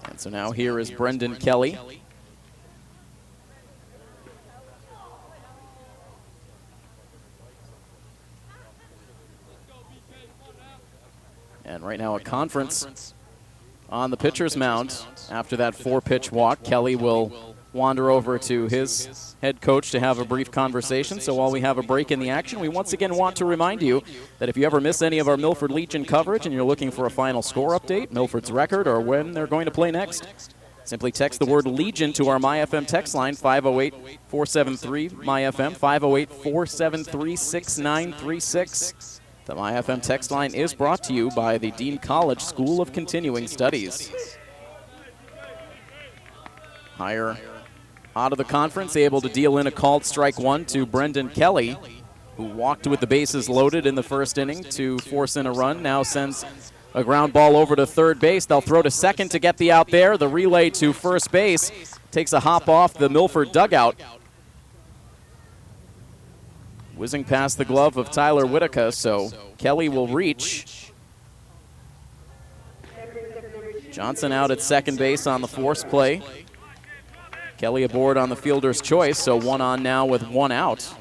And so now here is Brendan Kelly. And right now a conference on the pitcher's mound. After that 4-pitch walk, Kelly will wander over to his head coach to have a brief conversation. So while we have a break in the action, we once again want to remind you that if you ever miss any of our Milford Legion coverage and you're looking for a final score update, Milford's record, or when they're going to play next, simply text the word Legion to our MyFM text line, 508-473-MyFM, 508-473-6936. The MyFM text line is brought to you by the Dean College School of Continuing Studies. Heyer out of the conference, able to deal in a called strike 1 to Brendan Kelly, who walked with the bases loaded in the first inning to force in a run. Now sends a ground ball over to third base. They'll throw to second to get the out there. The relay to first base takes a hop off the Milford dugout. Whizzing past the glove of Tyler Whitaker, so Kelly will reach. Johnson out at second base on the force play. Kelly aboard on the fielder's choice, so 1 on now with 1 out.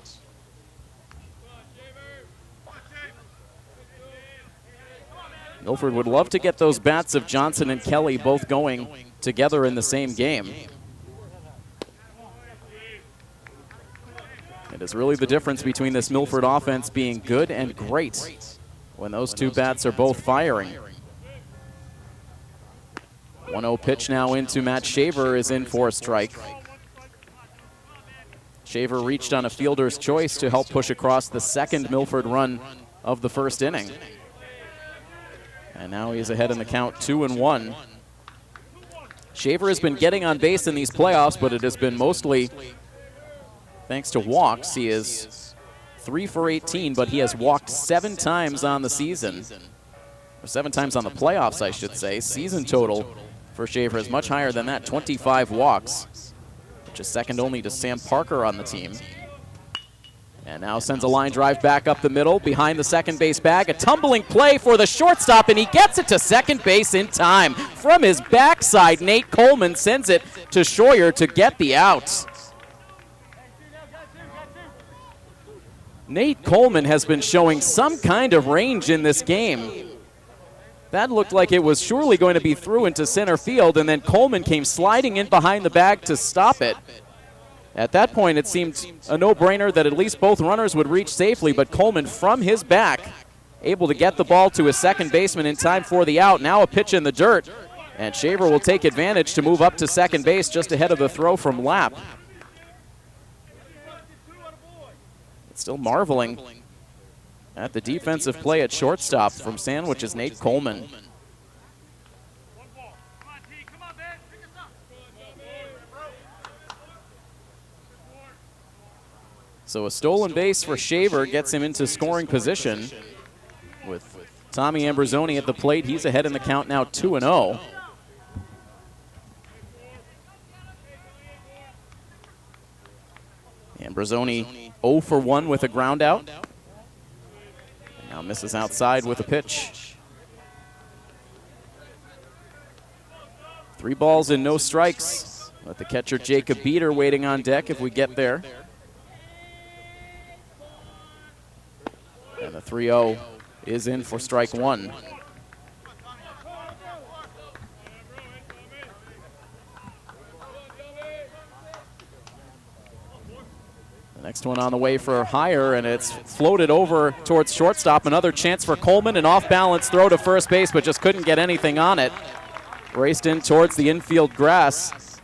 Milford would love to get those bats of Johnson and Kelly both going together in the same game. It is really the difference between this Milford offense being good and great when those 2 bats are both firing. 1-0 pitch now into Matt Shaver is in for a strike. Shaver reached on a fielder's choice to help push across the second Milford run of the first inning. And now he's ahead in the count, 2-1. Shaver has been getting on base in these playoffs, but it has been mostly thanks to walks. He is 3 for 18, but he has walked 7 times on the season. or 7 times on the playoffs, I should say. Season total for Shaver is much higher than that, 25 walks, which is second only to Sam Parker on the team. And now sends a line drive back up the middle, behind the second base bag. A tumbling play for the shortstop, and he gets it to second base in time. From his backside, Nate Coleman sends it to Scheuer to get the out. Nate Coleman has been showing some kind of range in this game. That looked like it was surely going to be through into center field, and then Coleman came sliding in behind the bag to stop it. At that point, it seemed a no-brainer that at least both runners would reach safely, but Coleman from his back able to get the ball to his second baseman in time for the out. Now a pitch in the dirt, and Shaver will take advantage to move up to second base just ahead of the throw from Lapp. Still marveling at the defensive play at shortstop from Sandwich's Nate Coleman. So a stolen base for Shaver gets him into scoring position. With Tommy Ambrosoni at the plate, he's ahead in the count now 2-0. Ambrosoni 0 for 1 with a ground out. And now misses outside with a pitch. 3 balls and no strikes. With the catcher Jacob Beater waiting on deck if we get there. And the 3-0 is in for strike 1. The next one on the way for higher, and it's floated over towards shortstop. Another chance for Coleman, an off-balance throw to first base, but just couldn't get anything on it. Raced in towards the infield grass.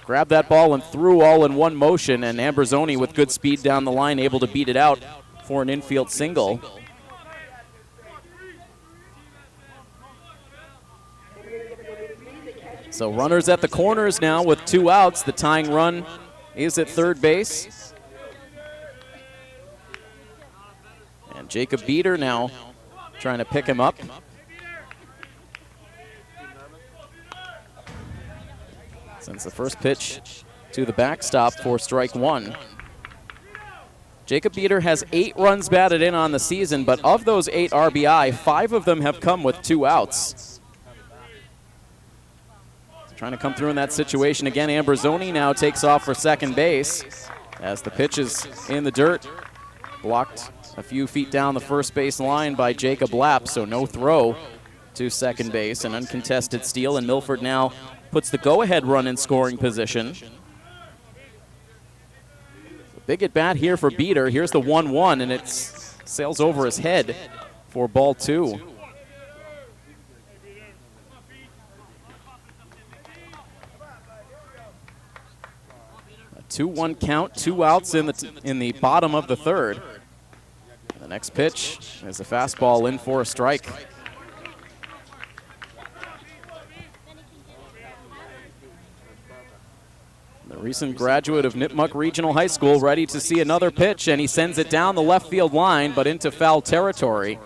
Grabbed that ball and threw all in one motion, and Ambrosoni with good speed down the line able to beat it out for an infield single. So runners at the corners now with 2 outs. The tying run is at third base. And Jacob Beater now trying to pick him up. Sends the first pitch to the backstop for strike 1. Jacob Beater has 8 runs batted in on the season, but of those 8 RBI, 5 of them have come with 2 outs. Trying to come through in that situation again. Ambrosoni now takes off for second base as the pitch is in the dirt. Blocked a few feet down the first base line by Jacob Lapp, so no throw to second base. An uncontested steal, and Milford now puts the go-ahead run in scoring position. Big at bat here for Beater. Here's the 1-1, and it sails over his head for ball 2. A 2-1 count, 2 outs in the bottom of the third. And the next pitch is a fastball in for a strike. The recent graduate of Nipmuc Regional High School ready to see another pitch, and he sends it down the left field line, but into foul territory.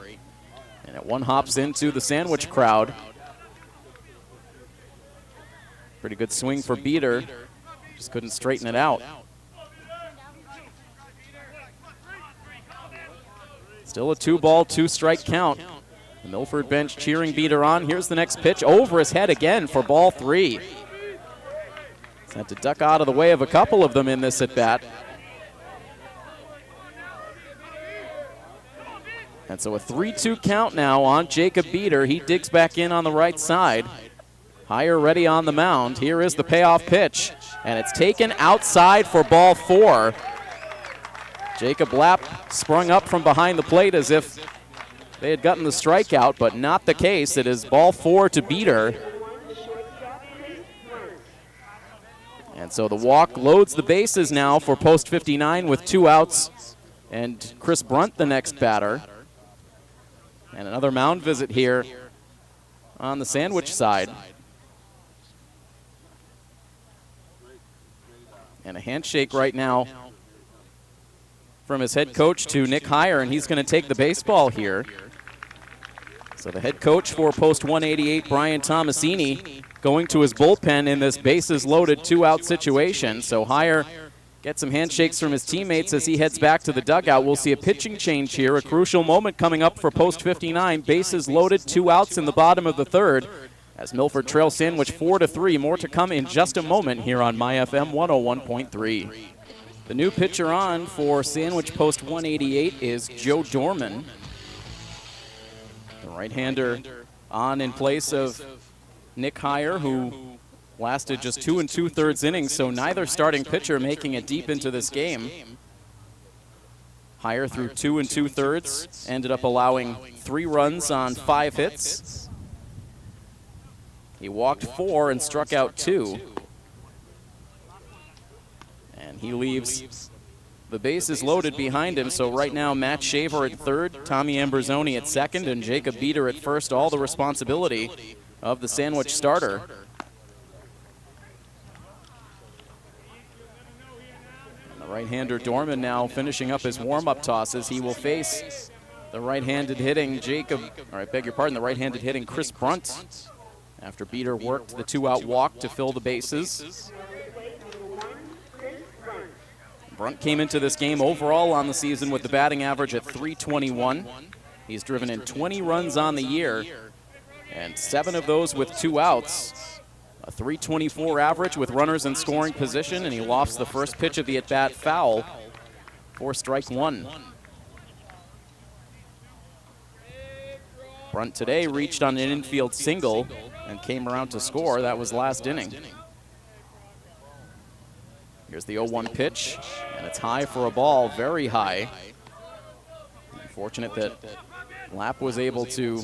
And it one hops into the Sandwich crowd. Pretty good swing for Beater. Just couldn't straighten it out. Still a 2-ball, 2-strike count. The Milford bench cheering Beater on. Here's the next pitch over his head again for ball 3. Had to duck out of the way of a couple of them in this at-bat. And so a 3-2 count now on Jacob Beater. He digs back in on the right side. Higher ready on the mound. Here is the payoff pitch, and it's taken outside for ball 4. Jacob Lapp sprung up from behind the plate as if they had gotten the strikeout, but not the case. It is ball 4 to Beater. And so the walk loads the bases now for post 59 with 2 outs. And Chris Brunt, the next batter. And another mound visit here on the Sandwich side. And a handshake right now from his head coach to Nick Heyer, and he's going to take the baseball here. So the head coach for post 188, Brian Tomasini, going to his bullpen in this bases loaded 2-out situation. So Heyer gets some handshakes from his teammates as he heads back to the dugout. We'll see a pitching change here, a crucial moment coming up for post 59. Bases loaded, 2 outs in the bottom of the third as Milford trails Sandwich 4-3. More to come in just a moment here on My FM 101.3. The new pitcher on for Sandwich post 188 is Joe Dorman. The right-hander on in place of Nick Heyer, who lasted just 2 2/3 innings, so neither starting pitcher making it deep into this game. Heyer through 2 2/3, ended up allowing 3 runs on 5 hits. He walked 4 and struck out 2. And he leaves the bases loaded behind him, so right now Matt Shaver at third, Tommy Amberzoni at second, and Jacob Beater at first, all the responsibility of the Sandwich starter. And the right-hander Dorman now finishing up his warm-up tosses. He will face the right-handed hitting the right-handed hitting Chris Brunt after Beater worked the 2-out walk to fill the bases. Brunt came into this game overall on the season with the batting average at .321. He's driven in 20 runs on the year, and 7 of those with 2 outs. A .324 average with runners in scoring position, and he lofts the first pitch of the at-bat foul for strike 1. Brunt today reached on an infield single and came around to score. That was last inning. Here's the 0-1 pitch, and it's high for a ball, very high. Unfortunate that Lapp was able to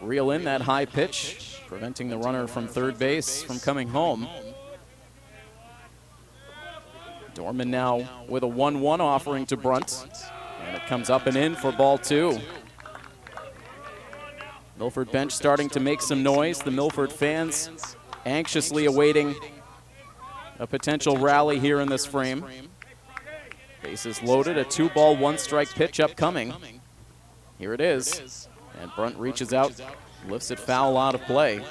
reel in that high pitch, preventing the runner from third base from coming home. Dorman now with a 1-1 offering to Brunt, and it comes up and in for ball 2. Milford bench starting to make some noise. The Milford fans anxiously awaiting a potential rally here in this frame. Bases loaded, a 2-ball, 1-strike pitch upcoming. Here it is, and Brunt reaches out, lifts it foul out of play.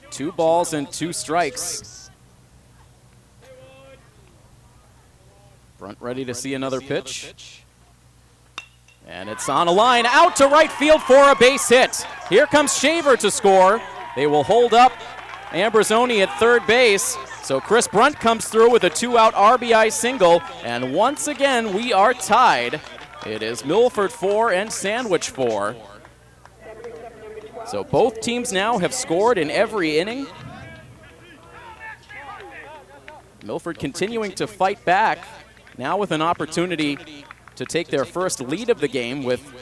Two balls and 2 strikes. Brunt ready to see another pitch. And it's on a line, out to right field for a base hit. Here comes Shaver to score. They will hold up Amberzoni at third base. So Chris Brunt comes through with a 2-out RBI single. And once again, we are tied. It is Milford 4 and Sandwich 4. So both teams now have scored in every inning. Milford continuing to fight back, now with an opportunity to take their first lead of the game with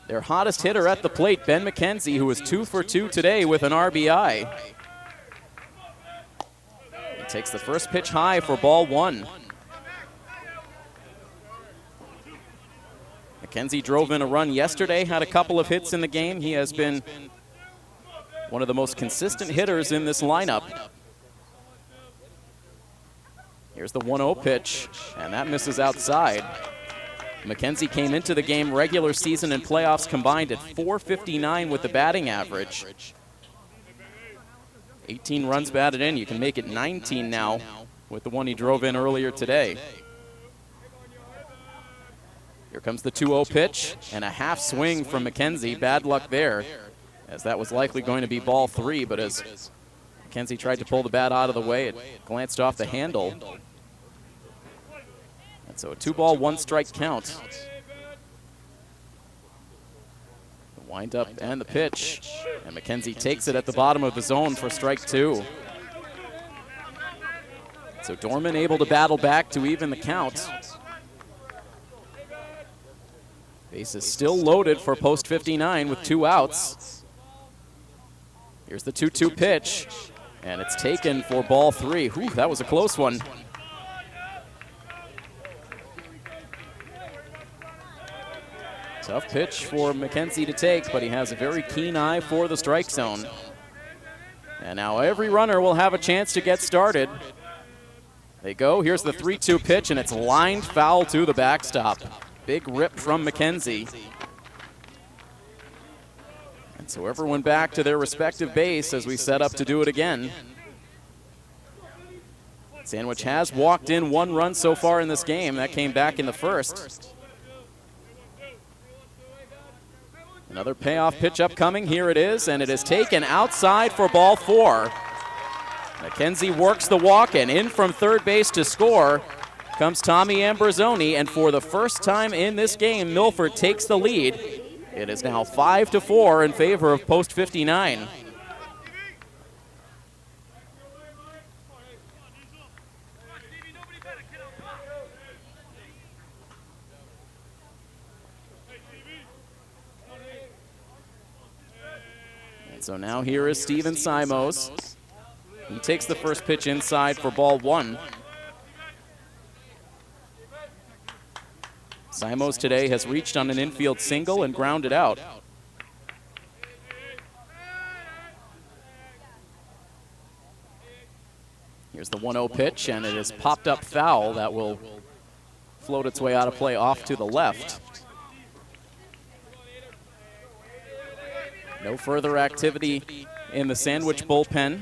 their hottest hitter at the plate, Ben McKenzie, who is 2 for 2 today with an RBI. He takes the first pitch high for ball 1. McKenzie drove in a run yesterday, had a couple of hits in the game. He has been one of the most consistent hitters in this lineup. Here's the 1-0 pitch, and that misses outside. McKenzie came into the game regular season and playoffs combined at .459 with the batting average. 18 runs batted in. You can make it 19 now with the one he drove in earlier today. Here comes the 2-0 pitch, and a half swing from McKenzie. Bad luck there, as that was likely going to be ball 3, but as McKenzie tried to pull the bat out of the way, it glanced off the handle. And so a 2-ball, 1-strike count. The windup and the pitch, and McKenzie takes it at the bottom of the zone for strike 2. So Dorman able to battle back to even the count. Base is still loaded for post 59 with 2 outs. Here's the 2-2 pitch, and it's taken for ball 3. Whew, that was a close one. Tough pitch for McKenzie to take, but he has a very keen eye for the strike zone. And now every runner will have a chance to get started. They go. Here's the 3-2 pitch, and it's lined foul to the backstop. Big rip from McKenzie. And so everyone back to their respective base as we set up to do it again. Sandwich has walked in 1 run so far in this game. That came back in the first. Another payoff pitch upcoming. Here it is, and it is taken outside for ball 4. McKenzie works the walk, and in from third base to score comes Tommy Ambrosoni, and for the first time in this game, Milford takes the lead. It is now 5-4 in favor of post 59. And so now here is Steven Simos. He takes the first pitch inside for ball 1. Simos today has reached on an infield single and grounded out. Here's the 1-0 pitch, and it is popped up foul. That will float its way out of play off to the left. No further activity in the Sandwich bullpen.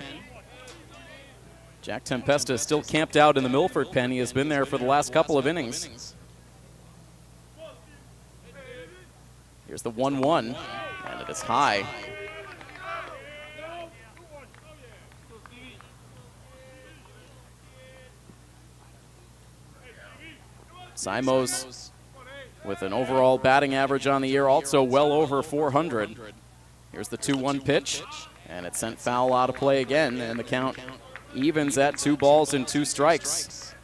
Jack Tempesta is still camped out in the Milford pen. He has been there for the last couple of innings. Here's the 1-1, and it is high. Simos with an overall batting average on the year, also well over 400. Here's the 2-1 pitch, and it's sent foul out of play again, and the count evens at 2 balls and 2 strikes.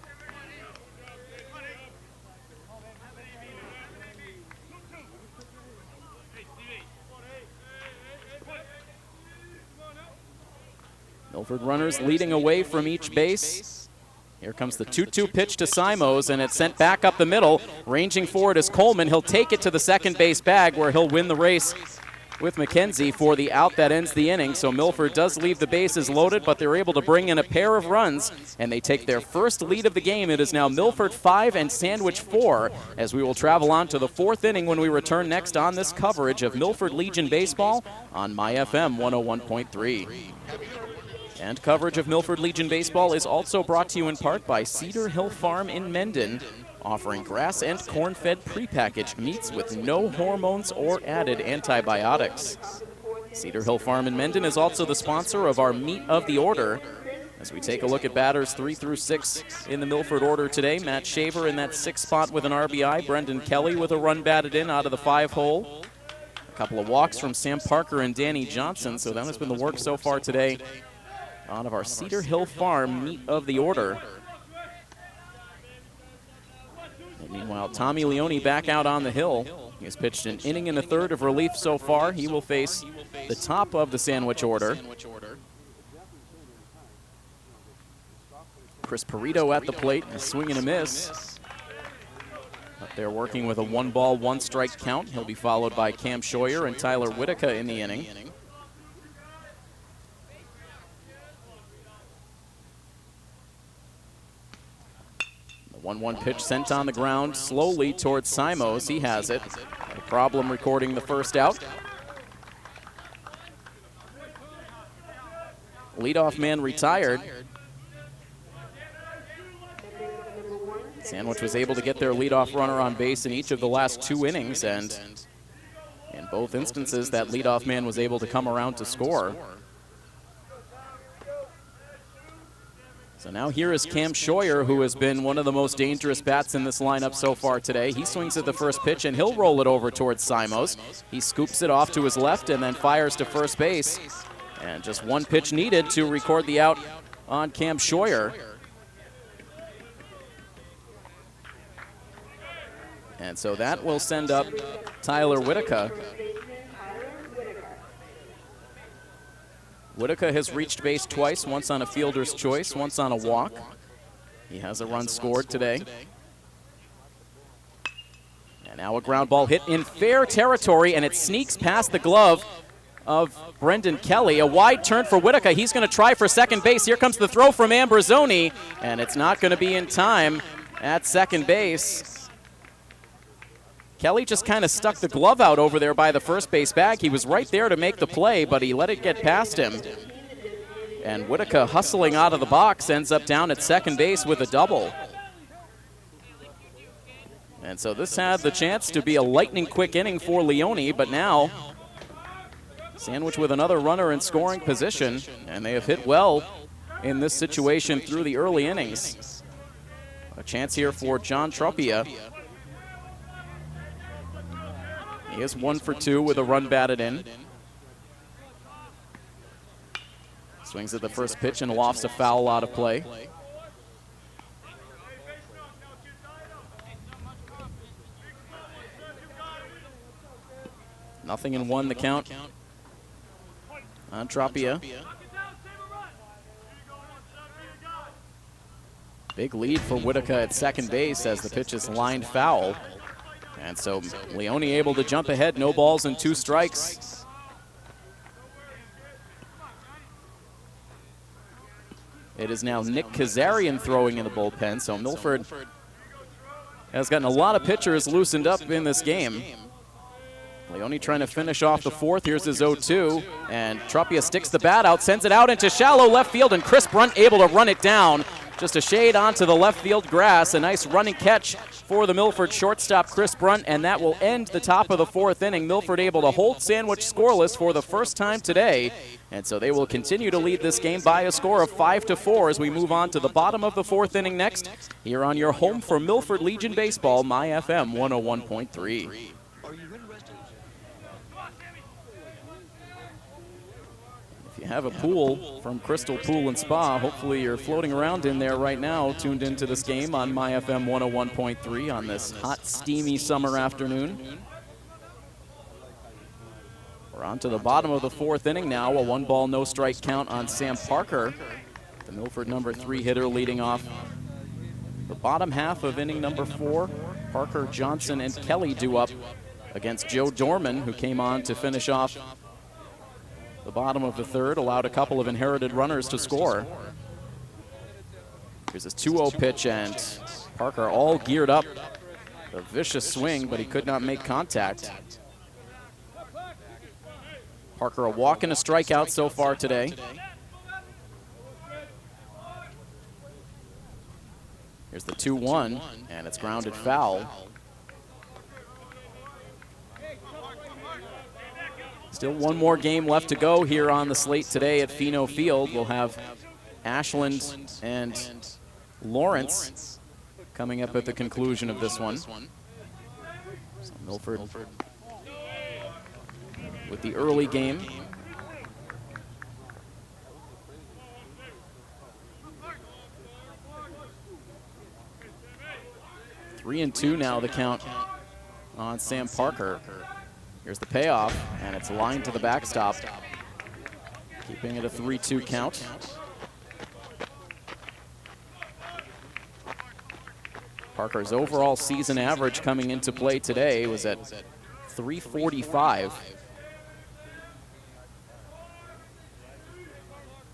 Milford runners leading away from each base. Here comes the 2-2 pitch to Simos, and it's sent back up the middle. Ranging forward is Coleman. He'll take it to the second base bag, where he'll win the race with McKenzie for the out that ends the inning. So Milford does leave the bases loaded, but they're able to bring in a pair of runs, and they take their first lead of the game. It is now Milford 5 and Sandwich 4, as we will travel on to the 4th inning when we return next on this coverage of Milford Legion Baseball on MyFM 101.3. And coverage of Milford Legion Baseball is also brought to you in part by Cedar Hill Farm in Mendon, offering grass and corn-fed prepackaged meats with no hormones or added antibiotics. Cedar Hill Farm in Mendon is also the sponsor of our Meat of the Order. As we take a look at batters 3 through 6 in the Milford order today, Matt Shaver in that 6th spot with an RBI, Brendan Kelly with a run batted in out of the 5-hole. A couple of walks from Sam Parker and Danny Johnson, so that has been the work so far today out of our Cedar Hill Farm Meat of the Order. And meanwhile, Tommy Leone back out on the hill. He has pitched an inning and a third of relief so far. He will face the top of the Sandwich order. Chris Perito at the plate, a swing and a miss. Up there working with a 1-ball, 1-strike count. He'll be followed by Cam Scheuer and Tyler Whitaker in the inning. The 1-1 pitch sent on the ground slowly towards Simos. He has it. Had a problem recording the first out. Leadoff man retired. Sandwich was able to get their leadoff runner on base in each of the last 2 innings, and in both instances, that leadoff man was able to come around to score. So now here is Cam Scheuer, who has been one of the most dangerous bats in this lineup so far today. He swings at the first pitch, and he'll roll it over towards Simos. He scoops it off to his left and then fires to first base. And just 1 pitch needed to record the out on Cam Scheuer. And so that will send up Tyler Whitaker. Whitaker has reached base twice, once on a fielder's choice, once on a walk. He has a run scored today. And now a ground ball hit in fair territory, and it sneaks past the glove of Brendan Kelly. A wide turn for Whitaker. He's going to try for second base. Here comes the throw from Ambrosoni, and it's not going to be in time at second base. Kelly just kind of stuck the glove out over there by the first base bag. He was right there to make the play, but he let it get past him. And Whitaker, hustling out of the box, ends up down at second base with a double. And so this had the chance to be a lightning quick inning for Leone, but now Sandwich with another runner in scoring position, and they have hit well in this situation through the early innings. A chance here for John Truppia. He is 1 for 2 with a run batted in. Swings at the first pitch and lofts a foul out of play. Nothing in 1 the count on Truppia. Big lead for Whitaker at second base as the pitch is lined foul. And so Leone able to jump ahead, no balls and 2 strikes. It is now Nick Kazarian throwing in the bullpen, so Milford has gotten a lot of pitchers loosened up in this game. Leone trying to finish off the 4th. Here's his 0-2, and Truppia sticks the bat out, sends it out into shallow left field, and Chris Brunt able to run it down. Just a shade onto the left field grass. A nice running catch for the Milford shortstop, Chris Brunt, and that will end the top of the 4th inning. Milford able to hold Sandwich scoreless for the first time today, and so they will continue to lead this game by a score of 5-4 as we move on to the bottom of the 4th inning next, here on your home for Milford Legion Baseball, My FM 101.3. If you have a pool from Crystal Pool and Spa, hopefully you're floating around in there right now, tuned into this game on My FM 101.3 on this hot, steamy summer afternoon. We're on to the bottom of the 4th inning now, a 1-ball, no-strike count on Sam Parker, the Milford number 3 hitter leading off the bottom half of inning number 4. Parker, Johnson, and Kelly due up against Joe Dorman, who came on to finish off the bottom of the 3rd, allowed a couple of inherited runners to score. Here's his 2-0 pitch, and Parker all geared up. A vicious swing, but he could not make contact. Parker a walk and a strikeout so far today. Here's the 2-1, and it's grounded foul. Still 1 more game left to go here on the slate today at Pheno Field. We'll have Ashland and Lawrence coming up at the conclusion of this one. So Milford with the early game. Three and 2 now the count on Sam Parker. Here's the payoff, and it's lined to the backstop, keeping it a 3-2 count. Parker's overall season average coming into play today was at .345.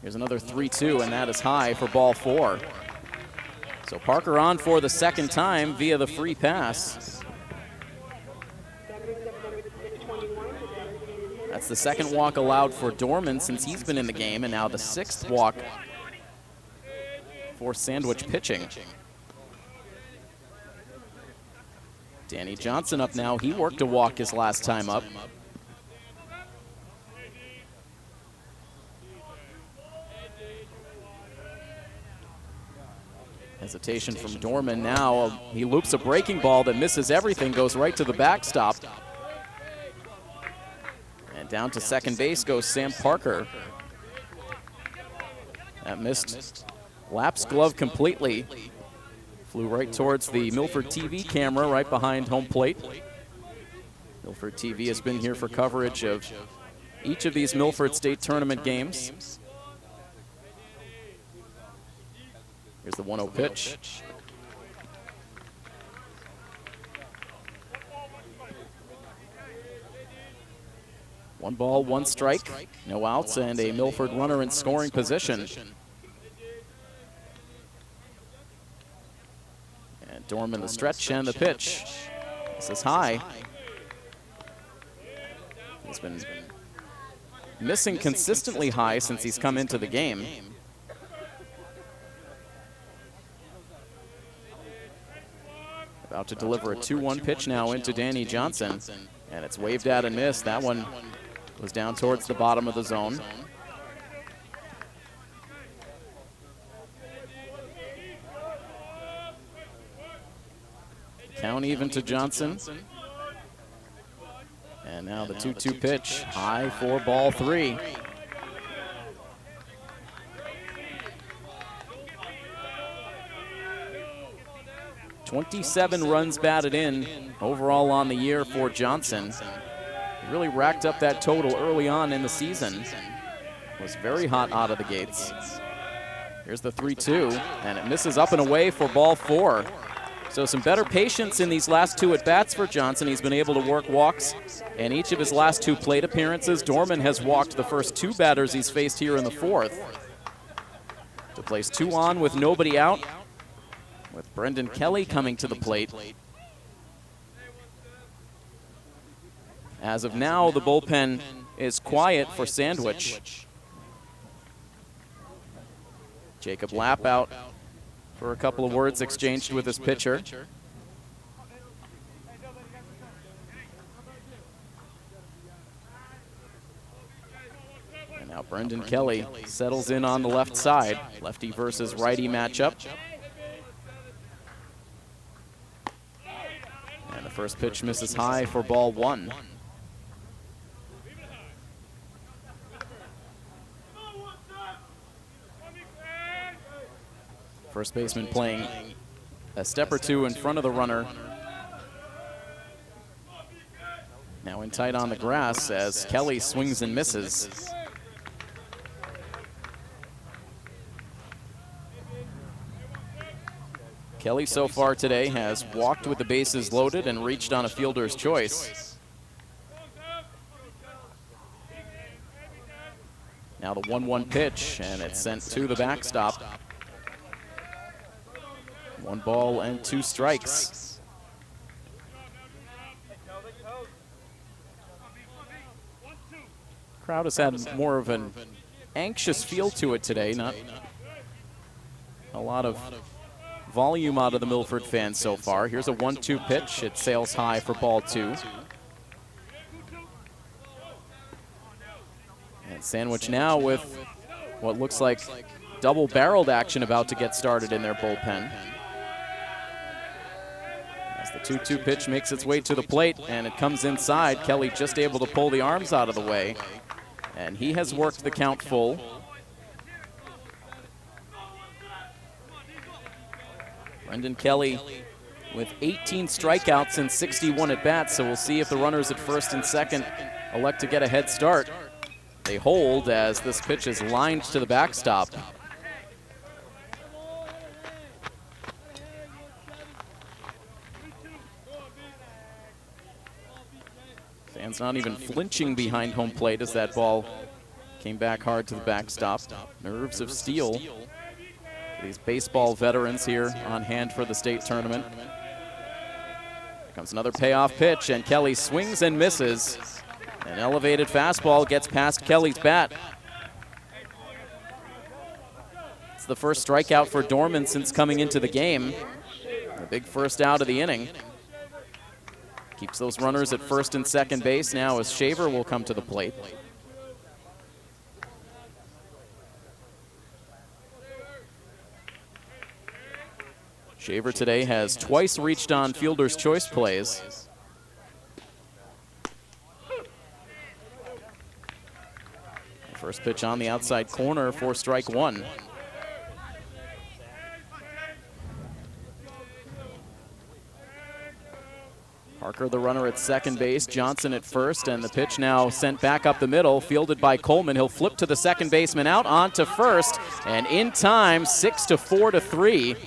Here's another 3-2, and that is high for ball 4. So Parker on for the 2nd time via the free pass. That's the 2nd walk allowed for Dorman since he's been in the game, and now the 6th walk for Sandwich pitching. Danny Johnson up now. He worked a walk his last time up. Hesitation from Dorman now. He loops a breaking ball that misses everything, goes right to the backstop. And down to second base goes Sam Parker. That missed Lap's glove completely. Flew right towards the Milford TV camera right behind home plate. Milford TV has been here for coverage of each of these Milford State Tournament games. Here's the 1-0 pitch. 1 ball, 1 strike, no outs, and a Milford runner in scoring position. And Dorman the stretch and the pitch. This is high. He's been missing consistently high since he's come into the game. About to deliver a 2-1 pitch now into Danny Johnson, and it's waved at and missed. That one was down towards the bottom of the zone. Count even to Johnson. And now the 2-2 pitch, high for ball 3. "27 runs batted in overall on the year for Johnson. He really racked up that total early on in the season. Was very hot out of the gates. Here's the 3-2, and it misses up and away for ball 4. So some better patience in these last 2 at-bats for Johnson. He's been able to work walks in each of his last 2 plate appearances. Dorman has walked the first 2 batters he's faced here in the 4th. To place 2 on with nobody out, with Brendan Kelly coming to the plate. As of now, the bullpen is quiet for Sandwich. Jacob Lapp out for a couple of words exchanged with his pitcher. And now Brendan Kelly settles in on the left side. Lefty versus righty matchup. And the first pitch misses high for ball 1. First baseman playing a step or 2 in front of the runner. Now in tight on the grass as Kelly swings and misses. Kelly so far today has walked with the bases loaded and reached on a fielder's choice. Now the 1-1 pitch, and it's sent to the backstop. 1 ball and 2 strikes. Crowd has had more of an anxious feel to it today, not a lot of volume out of the Milford fans so far. Here's a 1-2 pitch. It sails high for ball 2. And Sandwich now with what looks like double-barreled action about to get started in their bullpen. As the 2-2 pitch makes its way to the plate and it comes inside, Kelly just able to pull the arms out of the way. And he has worked the count full. Brendan Kelly with 18 strikeouts and 61 at-bats, so we'll see if the runners at first and second elect to get a head start. They hold as this pitch is lined to the backstop. Fans not even flinching behind home plate as that ball came back hard to the backstop. Nerves of steel. These baseball veterans here on hand for the state tournament. Here comes another payoff pitch, and Kelly swings and misses. An elevated fastball gets past Kelly's bat. It's the first strikeout for Dorman since coming into the game. The big first out of the inning. Keeps those runners at first and second base now as Shaver will come to the plate. Shaver today has twice reached on fielder's choice plays. First pitch on the outside corner for strike 1. Parker, the runner at second base, Johnson at first, and the pitch now sent back up the middle, fielded by Coleman. He'll flip to the second baseman, out onto first, and in time, 6-4-3.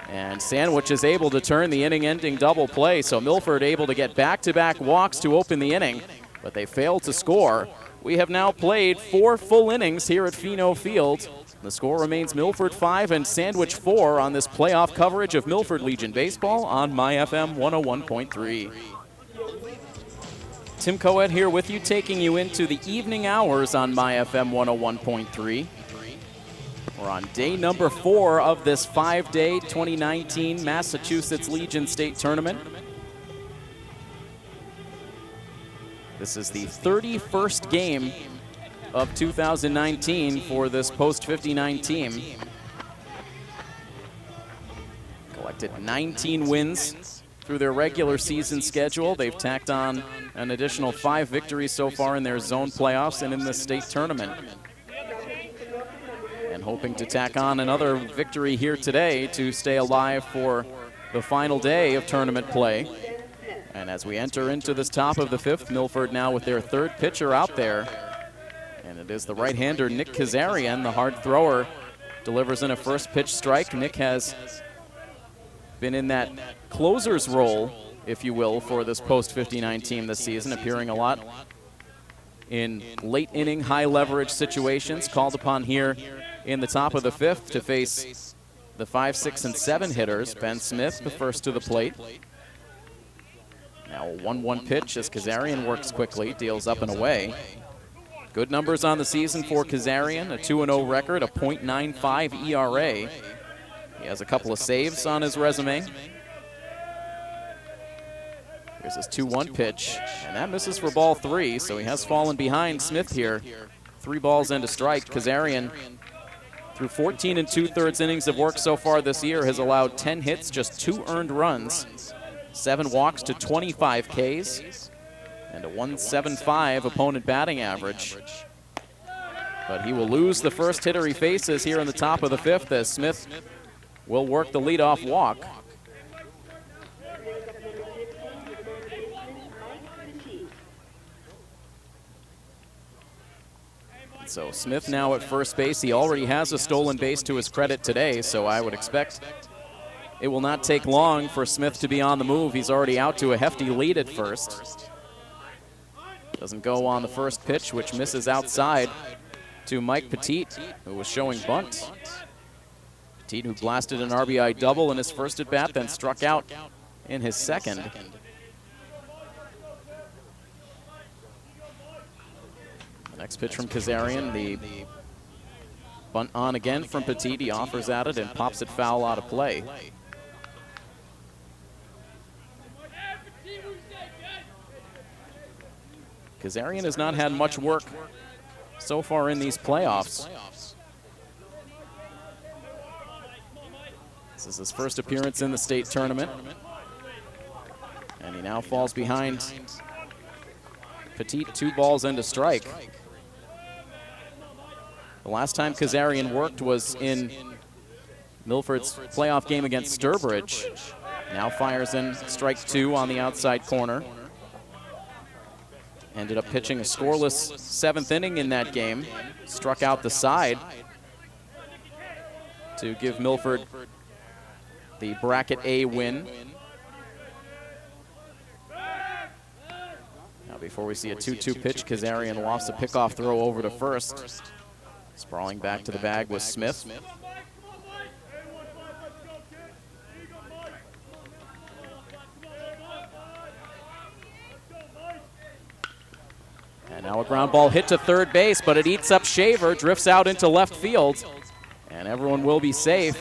And Sandwich is able to turn the inning-ending double play, so Milford able to get back-to-back walks to open the inning. but they failed to score. We have now played 4 full innings here at Pheno Field. The score remains Milford 5 and Sandwich 4 on this playoff coverage of Milford Legion Baseball on MyFM 101.3. Tim Coed here with you, taking you into the evening hours on MyFM 101.3. We're on day number 4 of this 5-day 2019 Massachusetts Legion State Tournament. This is the 31st game of 2019 for this post-59 team. Collected 19 wins through their regular season schedule. They've tacked on an additional 5 victories so far in their zone playoffs and in the state tournament. And hoping to tack on another victory here today to stay alive for the final day of tournament play. And as we enter into this top of the 5th, Milford now with their 3rd pitcher out there. And it is the right-hander Nick Kazarian, the hard thrower, delivers in a first pitch strike. Nick has been in that closer's role, if you will, for this post-59 team this season, appearing a lot in late inning, high leverage situations, called upon here in the top of the 5th to face the 5, 6, and 7 hitters. Ben Smith, the first to the plate. Now a 1-1 pitch as Kazarian works quickly, deals up and away. Good numbers on the season for Kazarian, a 2-0 record, a .95 ERA. He has a couple of saves on his resume. Here's his 2-1 pitch, and that misses for ball 3, so he has fallen behind Smith here. 3 balls and a strike. Kazarian, through 14 2/3 innings of work so far this year, has allowed 10 hits, just 2 earned runs, 7 walks to 25 Ks, and a .175 opponent batting average. But he will lose the first hitter he faces here in the top of the 5th as Smith will work the leadoff walk. So Smith now at first base. He already has a stolen base to his credit today, so I would expect it will not take long for Smith to be on the move. He's already out to a hefty lead at first. Doesn't go on the first pitch, which misses outside to Mike Petit, who was showing bunt. Petit, who blasted an RBI double in his first at bat, then struck out in his second. The next pitch from Kazarian, the bunt on again from Petit. He offers at it and pops it foul out of play. Kazarian has not had much work so far in these playoffs. This is his first appearance in the state tournament. And he now falls behind Petit, 2 balls and a strike. The last time Kazarian worked was in Milford's playoff game against Sturbridge. Now fires in strike 2 on the outside corner. Ended up pitching a scoreless 7th inning in that game. Struck out the side to give Milford the bracket A win. Now before we see a 2-2 pitch, Kazarian lofts a pickoff throw over to first. Sprawling back to the bag was Smith. And now a ground ball hit to third base, but it eats up Shaver, drifts out into left field, and everyone will be safe.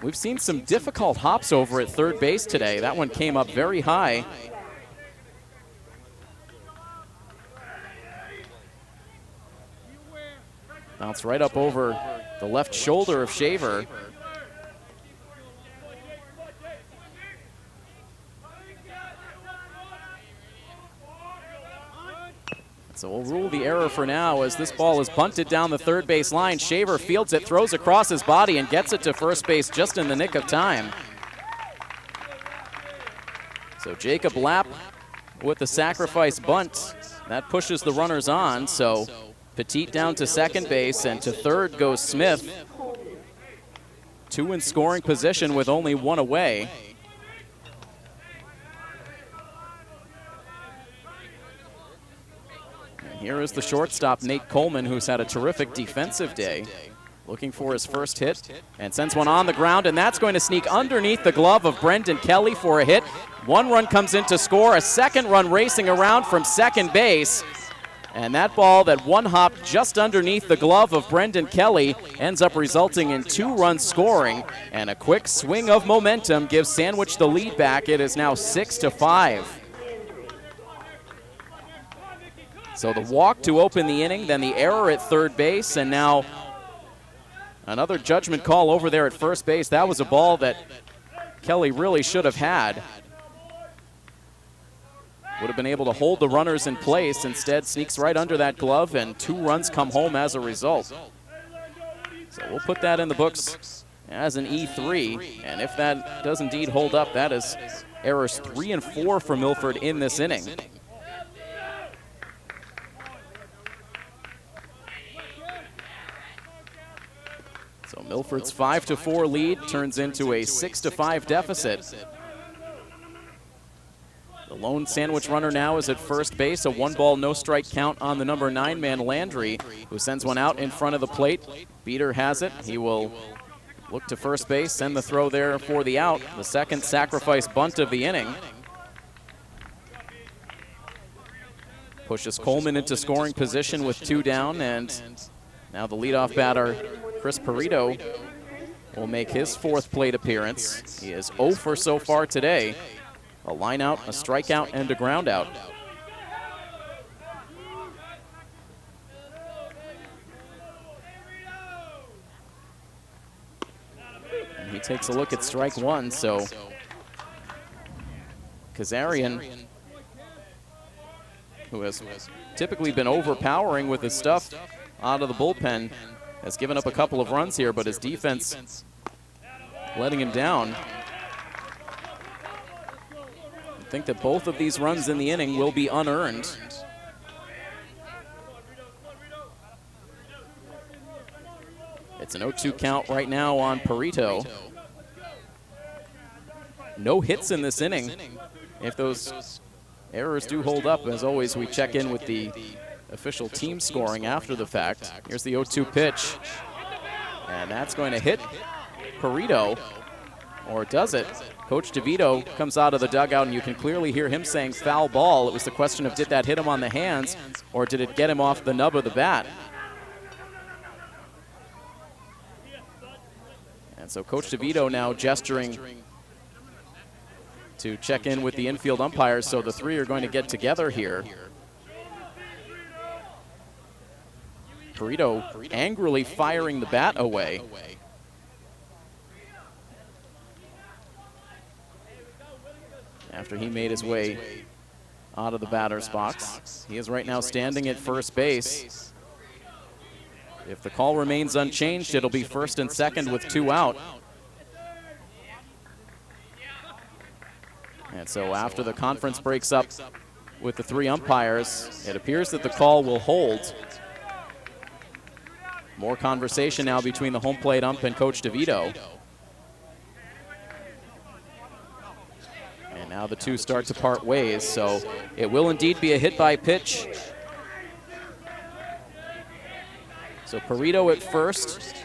We've seen some difficult hops over at third base today. That one came up very high. Bounced right up over the left shoulder of Shaver. So we'll rule the error for now as this ball is bunted down the third base line. Shaver fields it, throws across his body, and gets it to first base just in the nick of time. So Jacob Lapp with the sacrifice bunt. That pushes the runners on, so Petit down to second base, and to third goes Smith. 2 in scoring position with only 1 away. Here is the shortstop, Nate Coleman, who's had a terrific defensive day. Looking for his first hit and sends one on the ground, and that's going to sneak underneath the glove of Brendan Kelly for a hit. One run comes in to score, a second run racing around from second base. And that ball that one hopped just underneath the glove of Brendan Kelly ends up resulting in 2 runs scoring, and a quick swing of momentum gives Sandwich the lead back. It is now 6-5. So the walk to open the inning, then the error at third base, and now another judgment call over there at first base. That was a ball that Kelly really should have had. Would have been able to hold the runners in place. Instead, sneaks right under that glove, and 2 runs come home as a result. So we'll put that in the books as an E3. And if that does indeed hold up, that is errors 3 and 4 for Milford in this inning. So Milford's 5-4 lead turns into a 6-5 deficit. The lone Sandwich runner now is at first base, a 1-ball, no-strike count on the number 9 man Landry, who sends one out in front of the plate. Beater has it. He will look to first base, send the throw there for the out, the second sacrifice bunt of the inning. Pushes Coleman into scoring position with 2 down, and now the leadoff batter, Chris Perito, will make his 4th plate appearance. He is 0 for so far today. A line out, a strikeout, and a ground out. And he takes a look at strike 1, so Kazarian, who has typically been overpowering with his stuff out of the bullpen, has given up a couple of runs here, but his defense letting him down. I think that both of these runs in the inning will be unearned. It's an 0-2 count right now on Perito. No hits in this inning. If those errors do hold up, as always, we check in with the official team scoring after the fact. Here's the 0-2 pitch, and that's going to hit Perito, or does it? Coach DeVito comes out of the dugout, and you can clearly hear him saying foul ball. It was the question of did that hit him on the hands, or did it get him off the nub of the bat? And so Coach DeVito now gesturing to check in with the infield umpires, so the 3 are going to get together here. Perito angrily firing the bat away. After he made his way out of the batter's box. He is right now standing at first base. If the call remains unchanged, it'll be first and second with 2 out. And so after the conference breaks up with the 3 umpires, it appears that the call will hold. More conversation now between the home plate ump and Coach DeVito. And now the 2 start to part ways, so it will indeed be a hit by pitch. So Perito at first,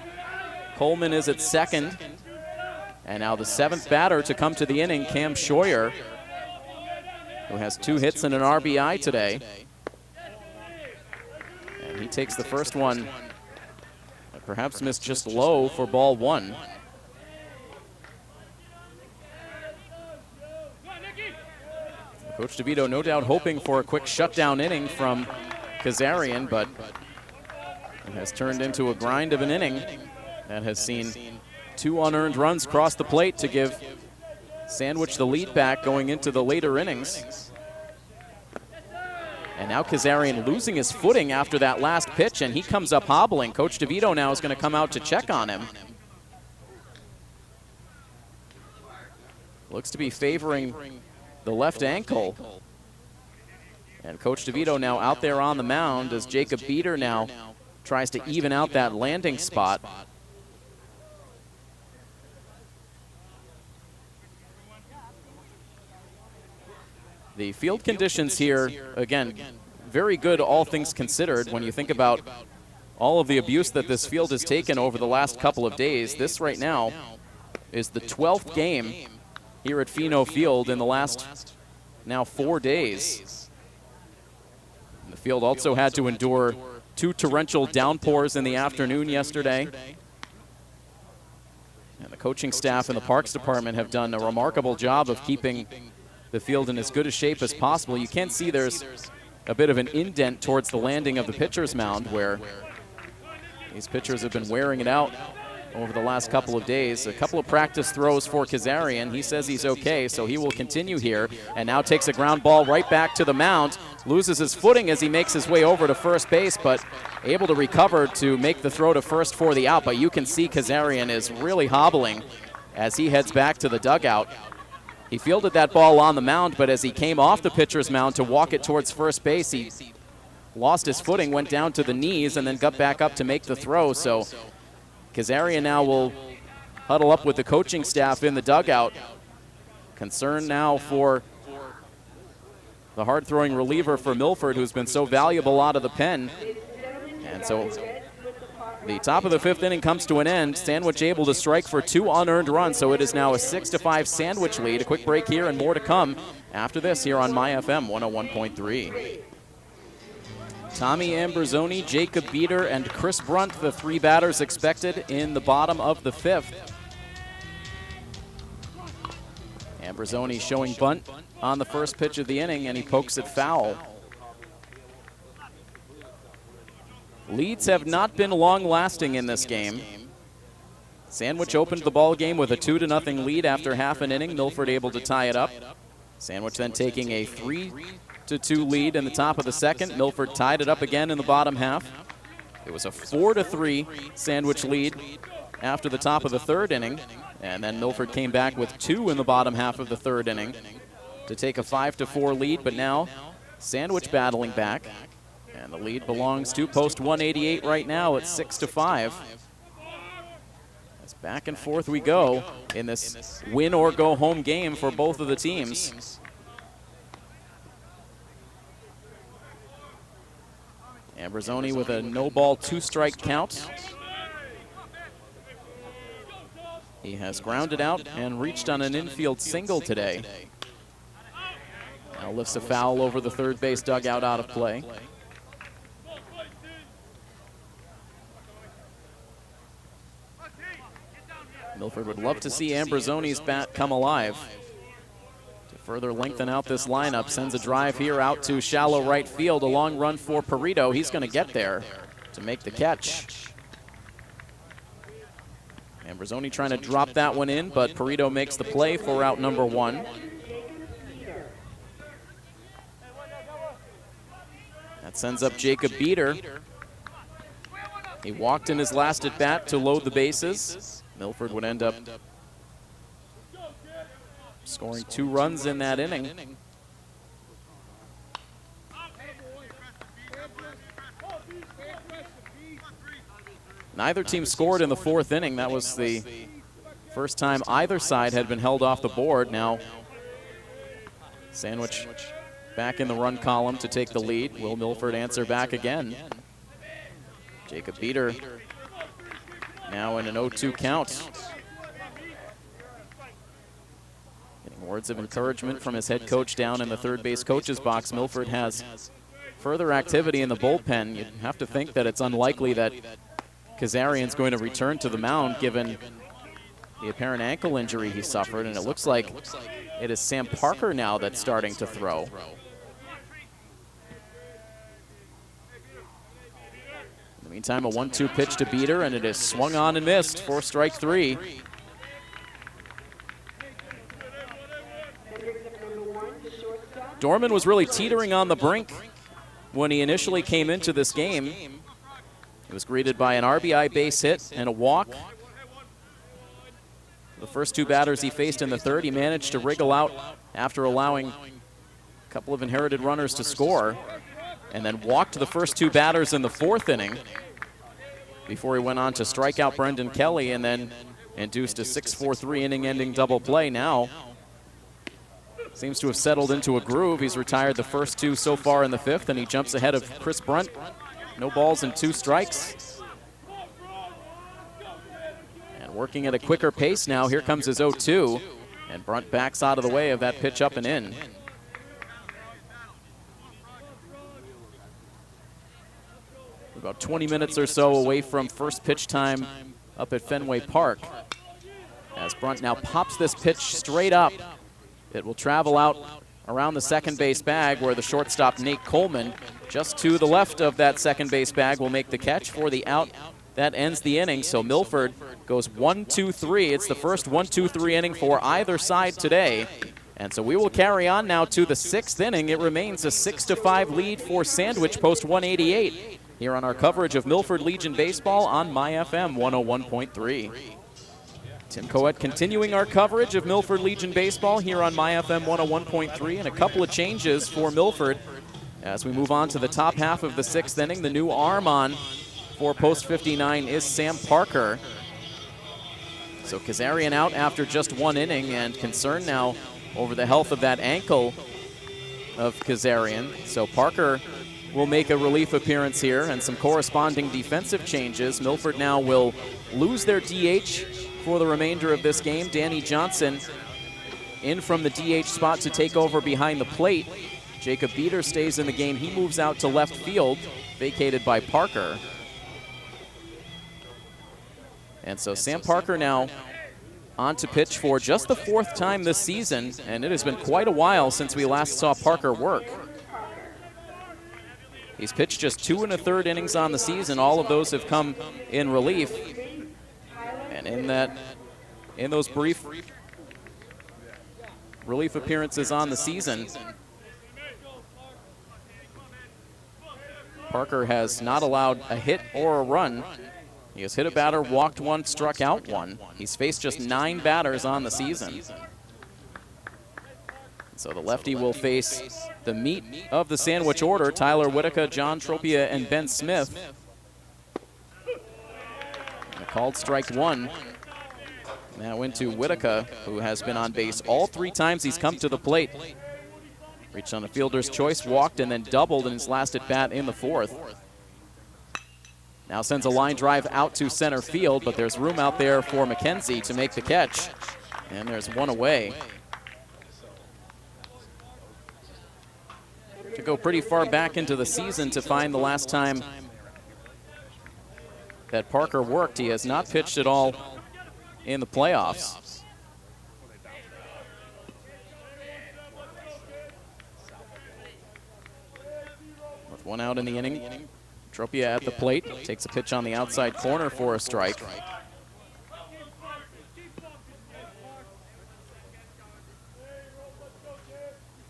Coleman is at second, and now the 7th batter to come to the inning, Cam Scheuer, who has 2 hits and an RBI today. And he takes the first one, perhaps missed just low for ball 1. Coach DeVito no doubt hoping for a quick shutdown inning from Kazarian, but it has turned into a grind of an inning that has seen 2 unearned runs cross the plate to give Sandwich the lead back going into the later innings. And now Kazarian losing his footing after that last pitch, and he comes up hobbling. Coach DeVito now is going to come out to check on him. Looks to be favoring the left ankle. And Coach DeVito now out there on the mound as Jacob Beater now tries to even out that landing spot. The field conditions here, again, very good, all things considered, when you think about all of the abuse that this field has taken over the last couple of days. This right now is the 12th game here at Pheno Field in the last now 4 days. And the field also had to endure 2 torrential downpours in the afternoon yesterday. And the coaching staff and the Parks Department have done a remarkable job of keeping the field in as good a shape as possible. You can see there's a bit of an indent towards the landing of the pitcher's mound where these pitchers have been wearing it out over the last couple of days. A couple of practice throws for Kazarian. He says he's okay, so he will continue here, and now takes a ground ball right back to the mound. Loses his footing as he makes his way over to first base, but able to recover to make the throw to first for the out. But you can see Kazarian is really hobbling as he heads back to the dugout. He fielded that ball on the mound, but as he came off the pitcher's mound to walk it towards first base, he lost his footing, went down to the knees, and then got back up to make the throw. So Kazarian now will huddle up with the coaching staff in the dugout. Concern now for the hard-throwing reliever for Milford, who's been so valuable out of the pen. And so the top of the 5th inning comes to an end. Sandwich able to strike for 2 unearned runs, so it is now a 6-5 Sandwich lead. A quick break here and more to come after this here on My FM 101.3. Tommy Ambrosoni, Jacob Beater, and Chris Brunt, the 3 batters expected in the bottom of the 5th. Ambrosoni showing bunt on the first pitch of the inning, and he pokes it foul. Leads have not been long-lasting in this game. Sandwich opened the ball game with a 2-0 lead after half an inning. Milford able to tie it up. Sandwich then taking a 3-2 lead in the top of the 2nd. Milford tied it up again in the bottom half. It was a 4-3 Sandwich lead after the top of the 3rd inning. And then Milford came back with 2 in the bottom half of the 3rd inning to take a 5-4 lead. But now Sandwich battling back. And the lead belongs to post 188 right now at 6-5. As back and forth we go in this win or go home game for both of the teams. Ambrosoni with a no-ball 2-strike count. He has grounded out and reached on an infield single today. Now lifts a foul over the third base dugout out of play. Milford would love to see Ambrosoni's bat come alive. To further lengthen out this lineup, sends a drive here out to shallow right field. A long run for Perito. He's going to get there to make the catch. Ambrosoni trying to drop that one in, but Perito makes the play for out number 1. That sends up Jacob Beater. He walked in his last at bat to load the bases. Milford would end up scoring 2 runs in that inning. Neither team scored in the 4th inning. That was the first time either side had been held off the board. Now Sandwich back in the run column to take the lead. Will Milford answer back again? Jacob Beater now in an 0-2 count. Getting words of encouragement from his head coach down in the third base coach's box. Milford has further activity in the bullpen. You'd have to think that it's unlikely that Kazarian's going to return to the mound given the apparent ankle injury he suffered, and it looks like it is Sam Parker now that's starting to throw. In the meantime, a 1-2 pitch to Beater, and it is swung on and missed for strike 3. Dorman was really teetering on the brink when he initially came into this game. He was greeted by an RBI base hit and a walk. The first 2 batters he faced in the 3rd, he managed to wriggle out after allowing a couple of inherited runners to score, and then walked the first 2 batters in the 4th inning before he went on to strike out Brendan Kelly and then induced a 6-4-3 inning-ending double play. Now seems to have settled into a groove. He's retired the first 2 so far in the 5th, and he jumps ahead of Chris Brunt. No balls and 2 strikes. And working at a quicker pace now. Here comes his 0-2, and Brunt backs out of the way of that pitch up and in. About 20 minutes or so away from first pitch time up at Fenway Park. As Brunt now pops this pitch straight up, it will travel out around the second base bag where the shortstop Nate Coleman, just to the left of that second base bag, will make the catch for the out. That ends the inning. So Milford goes 1-2-3. It's the first 1-2-3 inning for either side today. And so we will carry on now to the 6th inning. It remains a 6-5 lead for Sandwich post 188. Here on our coverage of Milford Legion Baseball on MyFM 101.3. Tim Coet continuing our coverage of Milford Legion Baseball here on MyFM 101.3, and a couple of changes for Milford as we move on to the top half of the 6th inning. The new arm on for post 59 is Sam Parker. So Kazarian out after just 1 inning, and concern now over the health of that ankle of Kazarian. So Parker will make a relief appearance here, and some corresponding defensive changes. Milford now will lose their DH for the remainder of this game. Danny Johnson in from the DH spot to take over behind the plate. Jacob Beater stays in the game. He moves out to left field, vacated by Parker. And so Sam Parker now on to pitch for just the 4th time this season, and it has been quite a while since we last saw Parker work. He's pitched just 2 1/3 innings on the season. All of those have come in relief. And in those brief relief appearances on the season, Parker has not allowed a hit or a run. He has hit a batter, walked 1, struck out 1. He's faced just 9 batters on the season. So the lefty will face the meat of the Sandwich order: Tyler Whitaker, John Tropia, and Ben Smith. And a called strike 1. That went to Whitaker, who has been on base all 3 times he's come to the plate. Reached on a fielder's choice, walked, and then doubled in his last at bat in the 4th. Now sends a line drive out to center field, but there's room out there for McKenzie to make the catch. And there's 1 away. To go pretty far back into the season to find the last time that Parker worked. He has not pitched at all in the playoffs. With 1 out in the inning, Tropia at the plate, takes a pitch on the outside corner for a strike.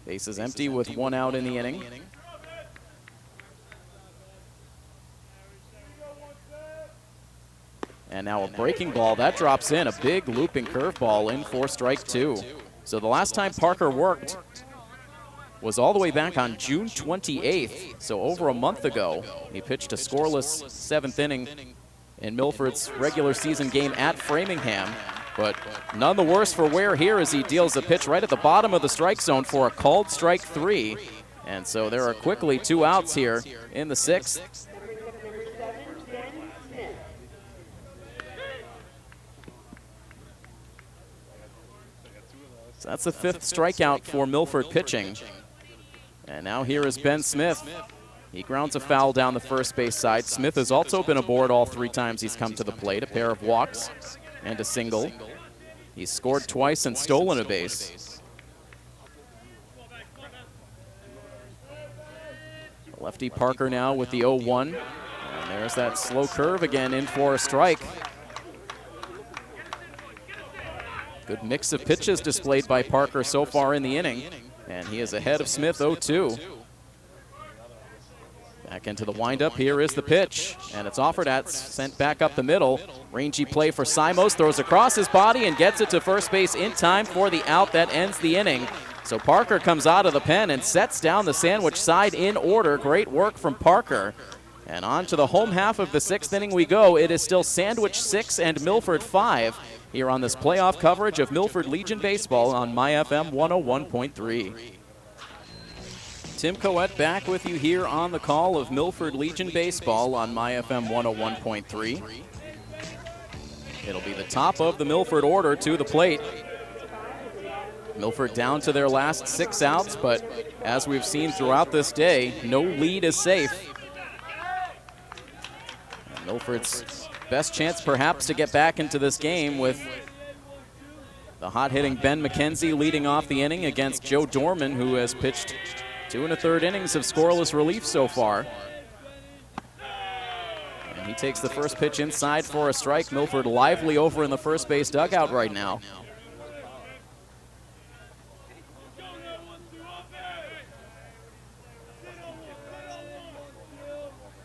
Base is empty with 1 out in the inning. And now a breaking ball. That drops in. A big looping curveball in for strike 2. So the last time Parker worked was all the way back on June 28th. So over a month ago, he pitched a scoreless 7th inning in Milford's regular season game at Framingham. But none the worse for wear here as he deals a pitch right at the bottom of the strike zone for a called strike 3. And so there are quickly 2 outs here in the 6th. So that's the 5th strikeout for Milford pitching. And now here is Ben Smith. He grounds a foul down the first base side. Smith has also been aboard all 3 times he's come to the plate. A pair of walks and a single. He's scored twice and stolen a base. Lefty Parker now with the 0-1. And there's that slow curve again in for a strike. Good mix of pitches displayed by Parker so far in the inning. And he is ahead of Smith 0-2. Back into the windup. Here is the pitch, and it's offered at, sent back up the middle. Rangy play for Simos, throws across his body and gets it to first base in time for the out that ends the inning. So Parker comes out of the pen and sets down the Sandwich side in order. Great work from Parker. And on to the home half of the 6th inning we go. It is still Sandwich 6 and Milford 5 here on this playoff coverage of Milford Legion Baseball on MyFM 101.3. Tim Coette back with you here on the call of Milford Legion Baseball on MyFM 101.3. It'll be the top of the Milford order to the plate. Milford down to their last 6 outs, but as we've seen throughout this day, no lead is safe. And Milford's best chance perhaps to get back into this game with the hot-hitting Ben McKenzie leading off the inning against Joe Dorman, who has pitched 2 1/3 innings of scoreless relief so far. And he takes the first pitch inside for a strike. Milford lively over in the first base dugout right now.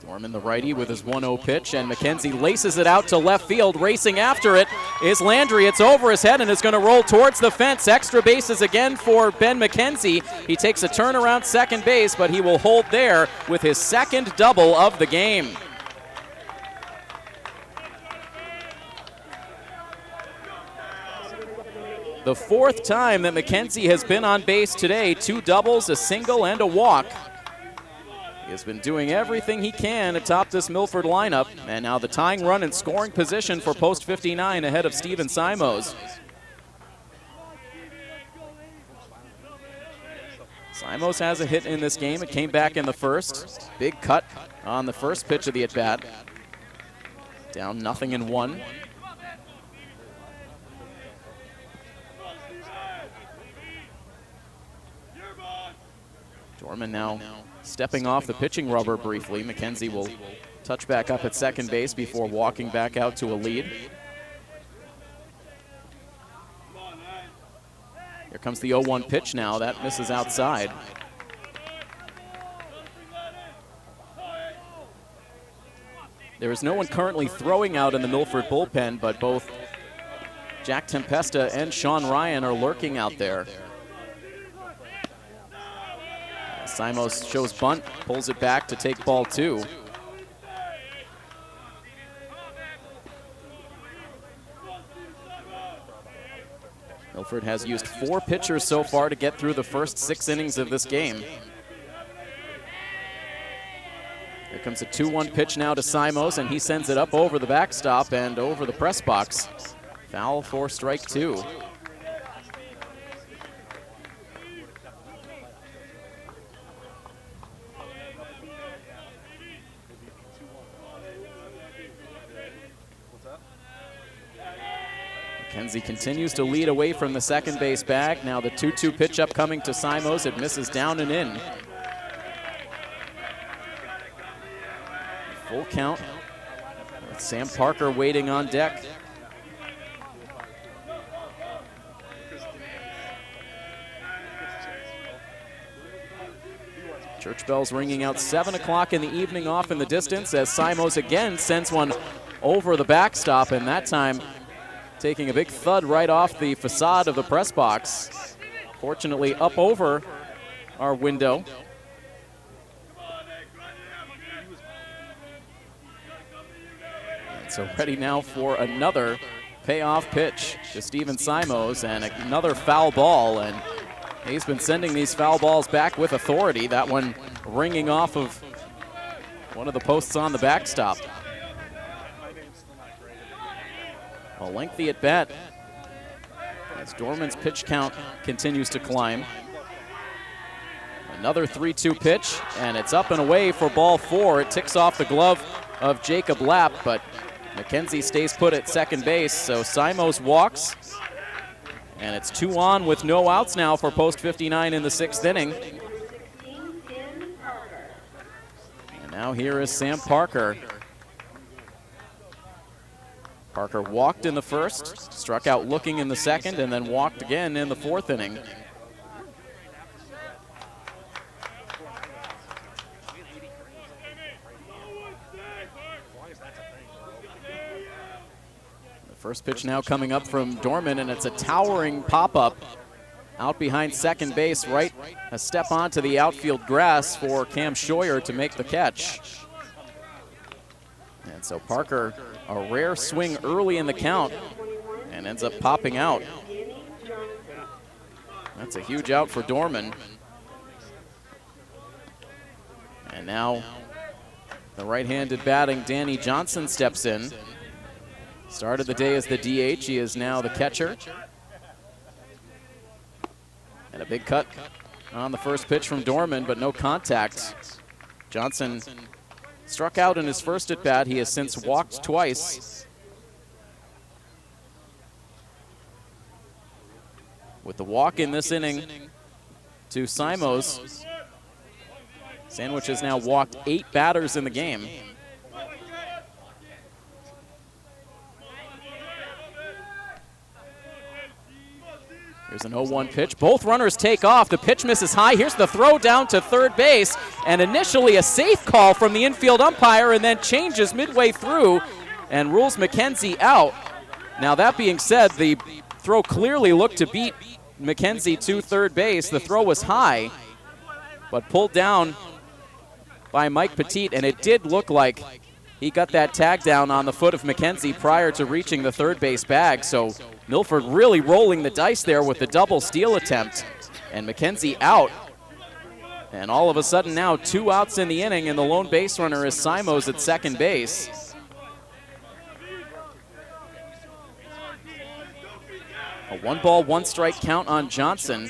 Dorman, the righty, with his 1-0 pitch, and McKenzie laces it out to left field. Racing after it is Landry. It's over his head and is going to roll towards the fence. Extra bases again for Ben McKenzie. He takes a turn around second base, but he will hold there with his second double of the game. The 4th time that McKenzie has been on base today. 2 doubles, a single, and a walk. He has been doing everything he can atop this Milford lineup, and now the tying run in scoring position for post 59 ahead of Steven Simos. Simos has a hit in this game. It came back in the first. Big cut on the first pitch of the at-bat. Down 0-1. Dorman now stepping off the pitching rubber briefly. McKenzie will touch back up at second base before walking back out to a lead. Here comes the 0-1 pitch now. That misses outside. There is no one currently throwing out in the Milford bullpen, but both Jack Tempesta and Sean Ryan are lurking out there. Simos shows bunt, pulls it back to take ball 2. Milford has used 4 pitchers so far to get through the first 6 innings of this game. Here comes a 2-1 pitch now to Simos, and he sends it up over the backstop and over the press box. Foul for strike 2. McKenzie continues to lead away from the second base bag. Now the 2-2 pitch up coming to Simos. It misses down and in. Full count with Sam Parker waiting on deck. Church bells ringing out. 7 o'clock in the evening off in the distance as Simos again sends one over the backstop, and that time taking a big thud right off the facade of the press box. Fortunately up over our window. And so ready now for another payoff pitch to Steven Simos, and another foul ball, and he's been sending these foul balls back with authority. That one ringing off of one of the posts on the backstop. A lengthy at bat as Dorman's pitch count continues to climb. Another 3-2 pitch, and it's up and away for ball 4. It ticks off the glove of Jacob Lapp, but McKenzie stays put at second base, so Simos walks. And it's 2 on with no outs now for post 59 in the 6th inning. And now here is Sam Parker. Parker walked in the first, struck out looking in the second, and then walked again in the 4th inning. The first pitch now coming up from Dorman, and it's a towering pop-up out behind second base, right a step onto the outfield grass for Cam Scheuer to make the catch. And so Parker, a rare swing early in the count, and ends up popping out. That's a huge out for Dorman. And now the right-handed batting Danny Johnson steps in. Started the day as the DH. He is now the catcher. And a big cut on the first pitch from Dorman, but no contact. Johnson struck out in his first at-bat. He has since walked twice. With the walk in this inning to Simos, Sandwich has now walked 8 batters in the game. Here's an 0-1 pitch. Both runners take off. The pitch misses high. Here's the throw down to third base. And initially a safe call from the infield umpire, and then changes midway through and rules McKenzie out. Now, that being said, the throw clearly looked to beat McKenzie to third base. The throw was high, but pulled down by Mike Petit, and it did look like he got that tag down on the foot of McKenzie prior to reaching the third base bag. So Milford really rolling the dice there with the double steal attempt, and McKenzie out. And all of a sudden now 2 outs in the inning, and the lone base runner is Simos at second base. A 1-ball, 1-strike count on Johnson.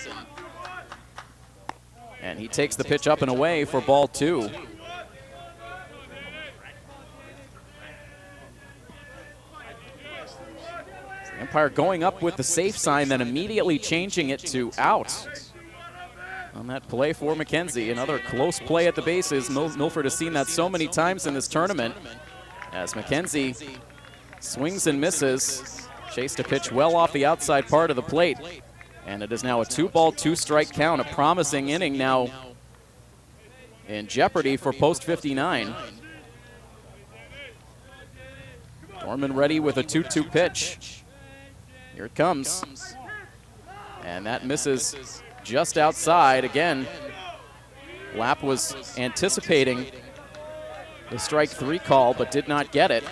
And he takes the pitch up and away for ball 2. The umpire going up with the safe sign, then immediately changing it to out on that play for McKenzie. Another close play at the bases. Milford has seen that so many times in this tournament as McKenzie swings and misses. Chased a pitch well off the outside part of the plate. And it is now a 2-ball, 2-strike count, a promising inning now in jeopardy for post 59. Dorman ready with a 2-2 pitch. Here it comes. And that misses just outside. Again, Lapp was anticipating the strike 3 call, but did not get it.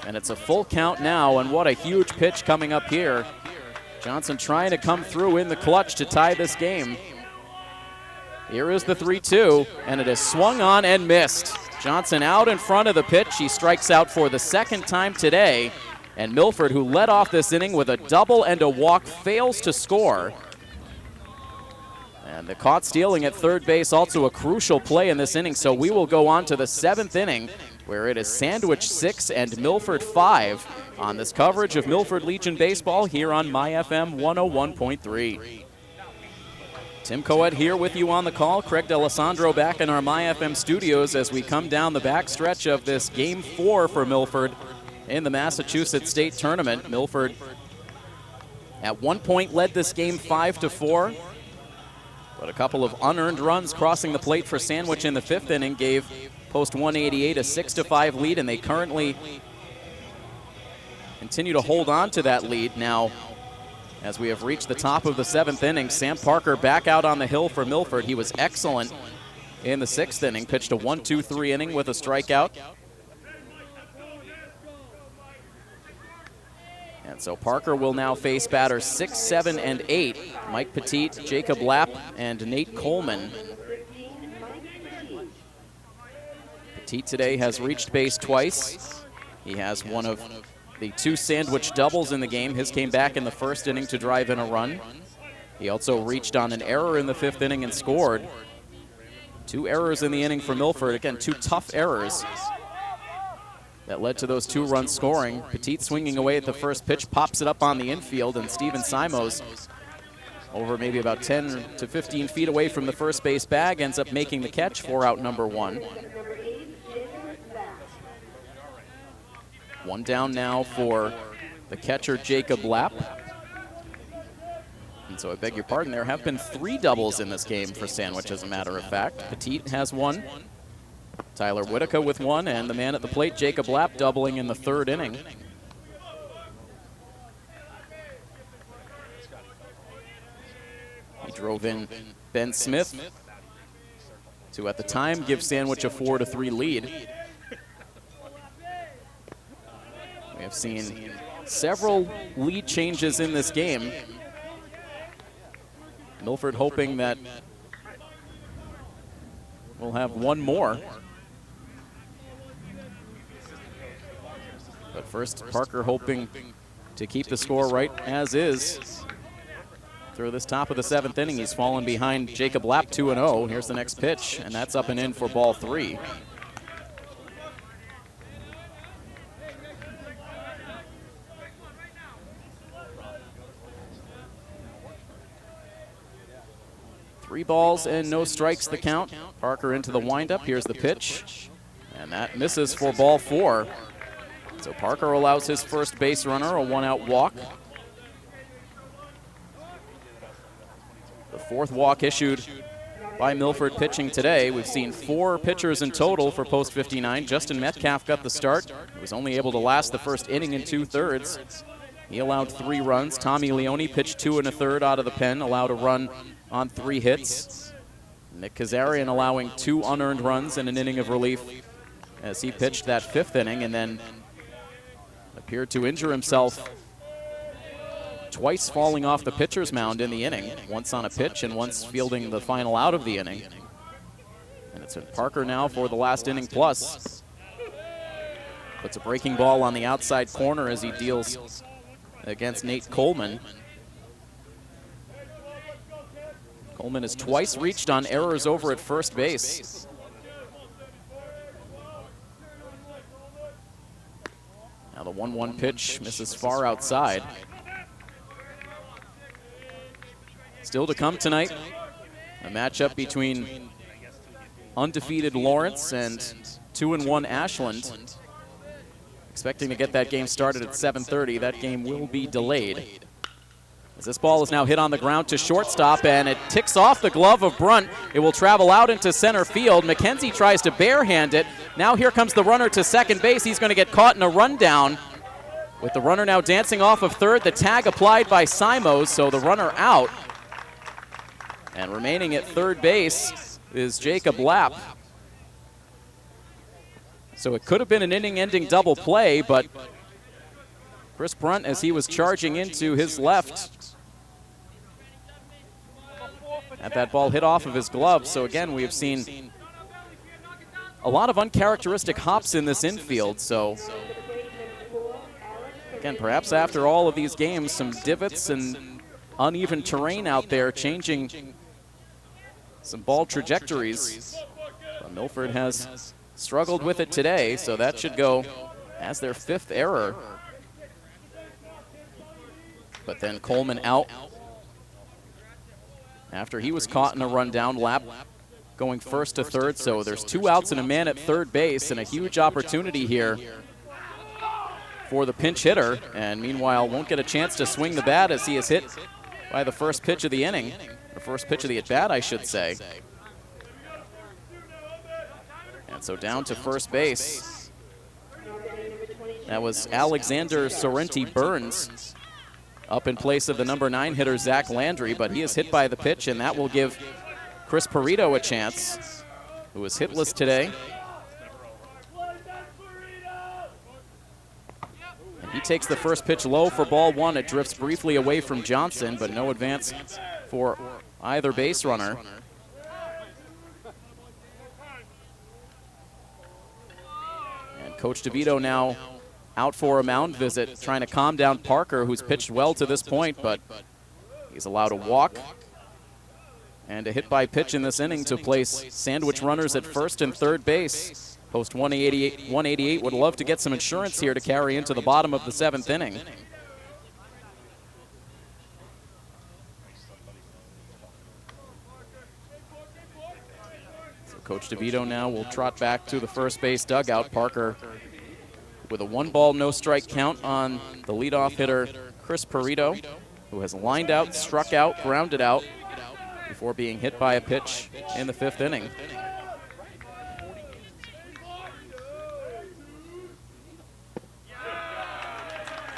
And it's a full count now, and what a huge pitch coming up here. Johnson trying to come through in the clutch to tie this game. Here is the 3-2, and it is swung on and missed. Johnson out in front of the pitch. He strikes out for the second time today. And Milford, who led off this inning with a double and a walk, fails to score. And the caught stealing at third base, also a crucial play in this inning. So we will go on to the 7th inning, where it is Sandwich 6 and Milford 5 on this coverage of Milford Legion Baseball here on MyFM 101.3. Tim Coed here with you on the call. Craig D'Alessandro back in our MyFM studios as we come down the back stretch of this Game 4 for Milford in the Massachusetts State Tournament. Milford at one point led this game 5-4, but a couple of unearned runs crossing the plate for Sandwich in the 5th inning gave post 188 a 6-5 lead, and they currently continue to hold on to that lead. Now, as we have reached the top of the 7th inning, Sam Parker back out on the hill for Milford. He was excellent in the 6th inning, pitched a 1-2-3 inning with a strikeout. And so Parker will now face batters 6, 7, and 8. Mike Petit, Jacob Lapp, and Nate Coleman. Petit today has reached base twice. He has one of the 2 Sandwich doubles in the game. His came back in the 1st inning to drive in a run. He also reached on an error in the 5th inning and scored. 2 errors in the inning for Milford. Again, 2 tough errors that led to those 2 runs scoring. Petit swinging away at the first pitch, pops it up on the infield, and Steven Simos, over maybe about 10 to 15 feet away from the first base bag, ends up making the catch for out number 1. 1 down now for the catcher, Jacob Lapp. And so I beg your pardon, there have been 3 doubles in this game for Sandwich, as a matter of fact. Petit has 1. Tyler Whitaker with 1, and the man at the plate, Jacob Lapp, doubling in the 3rd inning. He drove in Ben Smith to, at the time, give Sandwich a 4-3 lead. We have seen several lead changes in this game. Milford hoping that we'll have one more. But first, Parker hoping to keep the score right as is. Through this top of the 7th inning, he's fallen behind Jacob Lapp 2-0. Here's the next pitch, and that's up and in for ball 3. Three balls and no strikes the count. Parker into the windup. Here's the pitch, and that misses for ball 4. So Parker allows his first base runner a 1-out walk. The 4th walk issued by Milford pitching today. We've seen 4 pitchers in total for post 59. Justin Metcalf got the start. He was only able to last the first inning in 2/3. He allowed 3 runs. Tommy Leone pitched 2 1/3 out of the pen, allowed a run on 3 hits. Nick Kazarian allowing 2 unearned runs in an inning of relief as he pitched that 5th inning and then appeared to injure himself twice, falling off the pitcher's mound in the inning, once on a pitch and once fielding the final out of the inning. And it's Parker now for the last inning plus. Puts a breaking ball on the outside corner as he deals against Nate Coleman. Coleman has twice reached on errors over at first base. Now the 1-1 pitch misses far outside. Still to come tonight, a matchup between undefeated Lawrence and 2-1 Ashland. Expecting to get that game started at 7:30. That game will be delayed. As this ball is now hit on the ground to shortstop, and it ticks off the glove of Brunt. It will travel out into center field. McKenzie tries to barehand it. Now here comes the runner to second base. He's going to get caught in a rundown. With the runner now dancing off of third, the tag applied by Simos, so the runner out. And remaining at third base is Jacob Lapp. So it could have been an inning-ending double play, but Chris Brunt, as he was charging into his left, had that ball hit off of his glove. So again, we have seen a lot of uncharacteristic hops in this infield. So again, perhaps after all of these games, some divots and uneven terrain out there changing some ball trajectories. But Milford has struggled with it today, so that should go as their 5th error. But then Coleman out after he was caught in a rundown. Lapp going first to third, so there's 2 outs and a man at third base, and a huge opportunity here for the pinch hitter. And meanwhile, won't get a chance to swing the bat as he is hit by the first pitch of the inning, or first pitch of the at-bat, I should say. And so down to first base. That was Alexander Sorrenti Burns up in place of the number 9 hitter, Zach Landry, but he is hit by the pitch, and that will give Chris Perito a chance, who was hitless today. And he takes the first pitch low for ball 1. It drifts briefly away from Johnson, but no advance for either base runner. And Coach DeVito now out for a mound visit, trying to calm down Parker, who's pitched well to this point, but he's allowed a walk and a hit by pitch in this inning to place sandwich runners at first and third base. Post 188 would love to get some insurance here to carry into the bottom of the 7th inning. So Coach DeVito now will trot back to the first base dugout. Parker with a 1-ball, no-strike count on the leadoff hitter, Chris Perito, who has lined out, struck out, grounded out before being hit by a pitch in the 5th inning.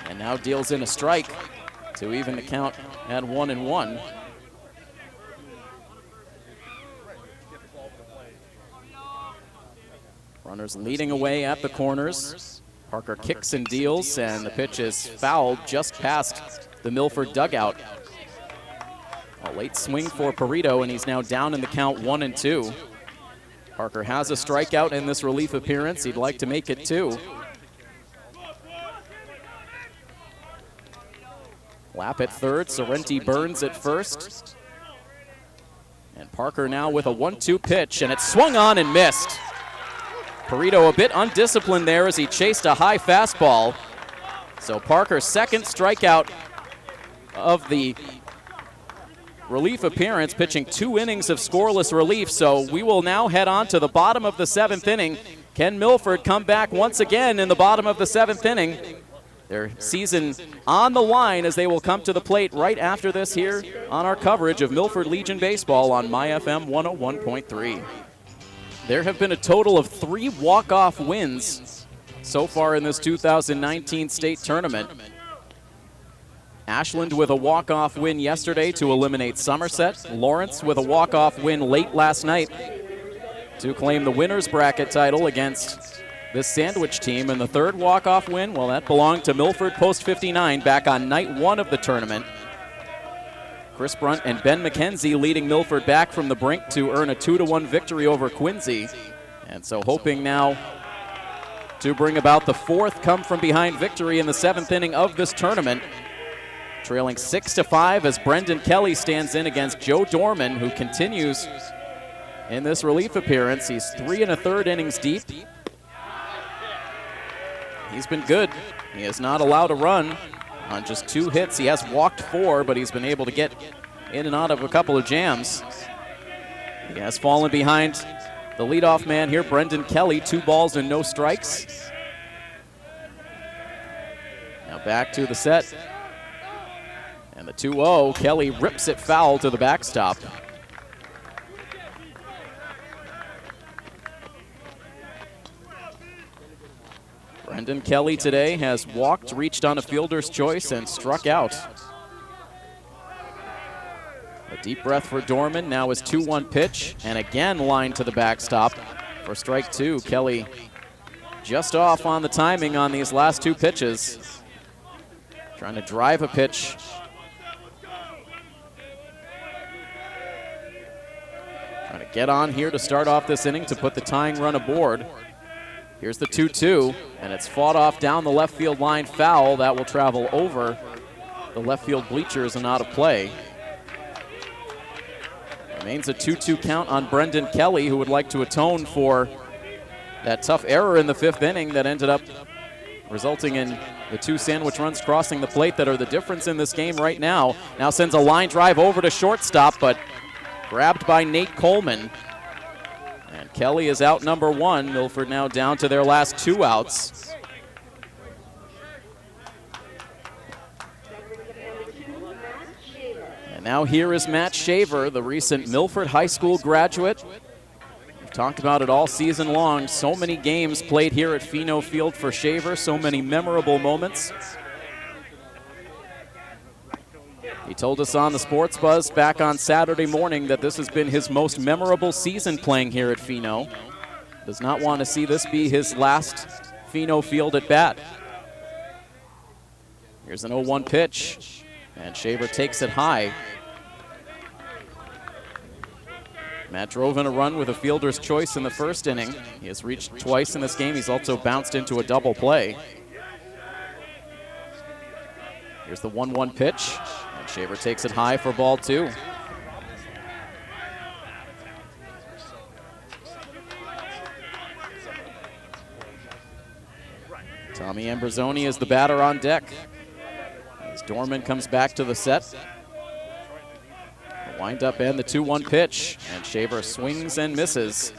And now deals in a strike to even the count at 1-1. Runners leading away at the corners. Parker kicks and deals, and the pitch is fouled just past the Milford dugout. A late swing for Perito, and he's now down in the count 1-2. Parker has a strikeout in this relief appearance. He'd like to make it 2. Lap at third, Sorrenti Burns at first. And Parker now with a 1-2 pitch, and it's swung on and missed. Perito a bit undisciplined there as he chased a high fastball. So Parker's second strikeout of the relief appearance, pitching 2 innings of scoreless relief. So we will now head on to the bottom of the 7th inning. Can Milford come back once again in the bottom of the 7th inning? Their season on the line as they will come to the plate right after this here on our coverage of Milford Legion Baseball on MyFM 101.3. There have been a total of 3 walk-off wins so far in this 2019 state tournament. Ashland with a walk-off win yesterday to eliminate Somerset. Lawrence with a walk-off win late last night to claim the winner's bracket title against this Sandwich team. And the third walk-off win, well, that belonged to Milford Post 59 back on night 1 of the tournament. Chris Brunt and Ben McKenzie leading Milford back from the brink to earn a 2-1 victory over Quincy. And so hoping now to bring about the 4th come-from-behind victory in the 7th inning of this tournament. Trailing 6-5 as Brendan Kelly stands in against Joe Dorman, who continues in this relief appearance. He's 3 1/3 innings deep. He's been good. He has not allowed a run on just 2 hits. He has walked 4, but he's been able to get in and out of a couple of jams. He has fallen behind the leadoff man here, Brendan Kelly, 2 balls and no strikes. Now back to the set. And the 2-0, Kelly rips it foul to the backstop. Brendan Kelly today has walked, reached on a fielder's choice, and struck out. A deep breath for Dorman, now his 2-1 pitch, and again lined to the backstop for strike 2. Kelly just off on the timing on these last 2 pitches. Trying to drive a pitch. Trying to get on here to start off this inning to put the tying run aboard. Here's the 2-2, and it's fought off down the left field line, foul. That will travel over the left field bleachers and out of play. Remains a 2-2 count on Brendan Kelly, who would like to atone for that tough error in the 5th inning that ended up resulting in the 2 Sandwich runs crossing the plate that are the difference in this game right now. Now sends a line drive over to shortstop, but grabbed by Nate Coleman. And Kelly is out number 1. Milford now down to their last 2 outs. And now here is Matt Shaver, the recent Milford High School graduate. We've talked about it all season long. So many games played here at Pheno Field for Shaver, so many memorable moments. He told us on the Sports Buzz back on Saturday morning that this has been his most memorable season playing here at Pheno. Does not want to see this be his last Pheno Field at bat. Here's an 0-1 pitch, and Shaver takes it high. Matt drove in a run with a fielder's choice in the 1st inning. He has reached twice in this game. He's also bounced into a double play. Here's the 1-1 pitch. Shaver takes it high for ball 2. Tommy Ambrosoni is the batter on deck. As Dorman comes back to the set. The wind-up and the 2-1 pitch. And Shaver swings and misses.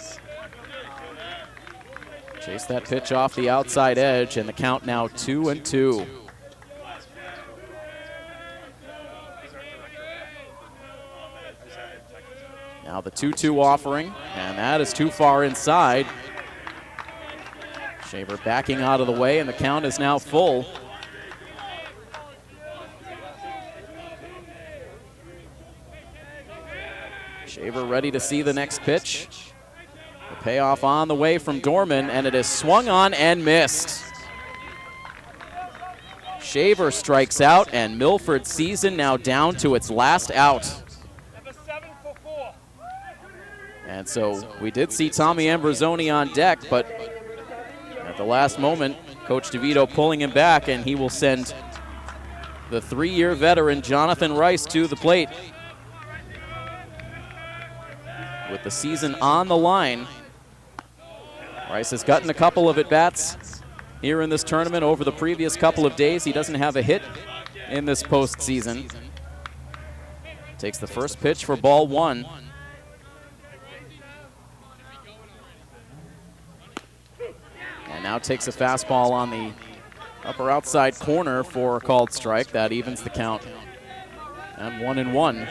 Chase that pitch off the outside edge, and the count now 2-2. Now the 2-2 offering, and that is too far inside. Shaver backing out of the way, and the count is now full. Shaver ready to see the next pitch. The payoff on the way from Dorman, and it is swung on and missed. Shaver strikes out, and Milford's season now down to its last out. And so we did see Tommy Ambrosoni on deck, but at the last moment, Coach DeVito pulling him back, and he will send the 3-year veteran Jonathan Rice to the plate. With the season on the line, Rice has gotten a couple of at-bats here in this tournament over the previous couple of days. He doesn't have a hit in this postseason. Takes the first pitch for ball 1. And now takes a fastball on the upper outside corner for a called strike. That evens the count. And 1-1.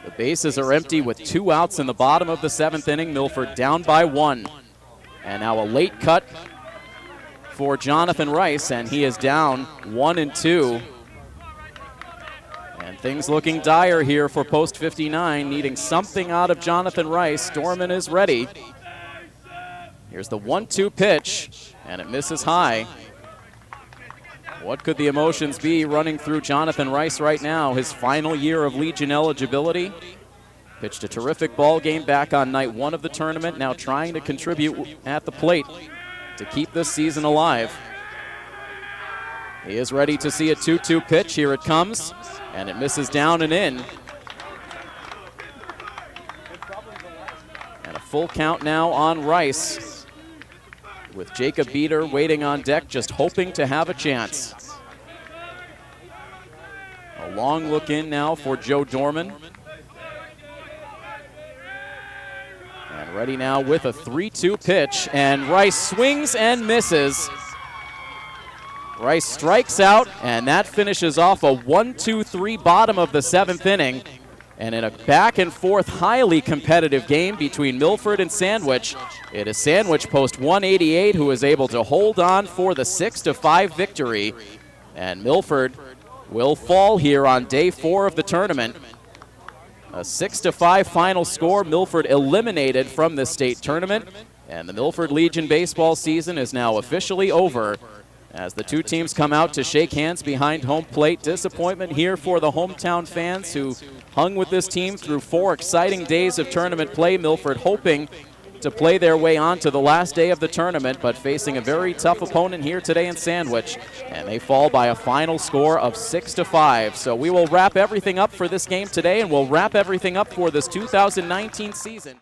The bases are empty with 2 outs in the bottom of the 7th inning. Milford down by 1. And now a late cut for Jonathan Rice, and he is down 1-2. And things looking dire here for post 59, needing something out of Jonathan Rice. Dorman is ready. Here's the 1-2 pitch, and it misses high. What could the emotions be running through Jonathan Rice right now? His final year of Legion eligibility. Pitched a terrific ball game back on night 1 of the tournament, now trying to contribute at the plate to keep this season alive. He is ready to see a 2-2 pitch. Here it comes, and it misses down and in. And a full count now on Rice, with Jacob Beater waiting on deck, just hoping to have a chance. A long look in now for Joe Dorman. And ready now with a 3-2 pitch, and Rice swings and misses. Rice strikes out, and that finishes off a 1-2-3 bottom of the 7th inning. And in a back-and-forth, highly competitive game between Milford and Sandwich, it is Sandwich post 188 who is able to hold on for the 6-5 victory. And Milford will fall here on day 4 of the tournament. A 6-5 final score. Milford eliminated from this state tournament. And the Milford Legion baseball season is now officially over, as the two teams come out to shake hands behind home plate. Disappointment here for the hometown fans who hung with this team through 4 exciting days of tournament play. Milford hoping to play their way on to the last day of the tournament, but facing a very tough opponent here today in Sandwich, and they fall by a final score of 6-5. So we will wrap everything up for this game today, and we'll wrap everything up for this 2019 season.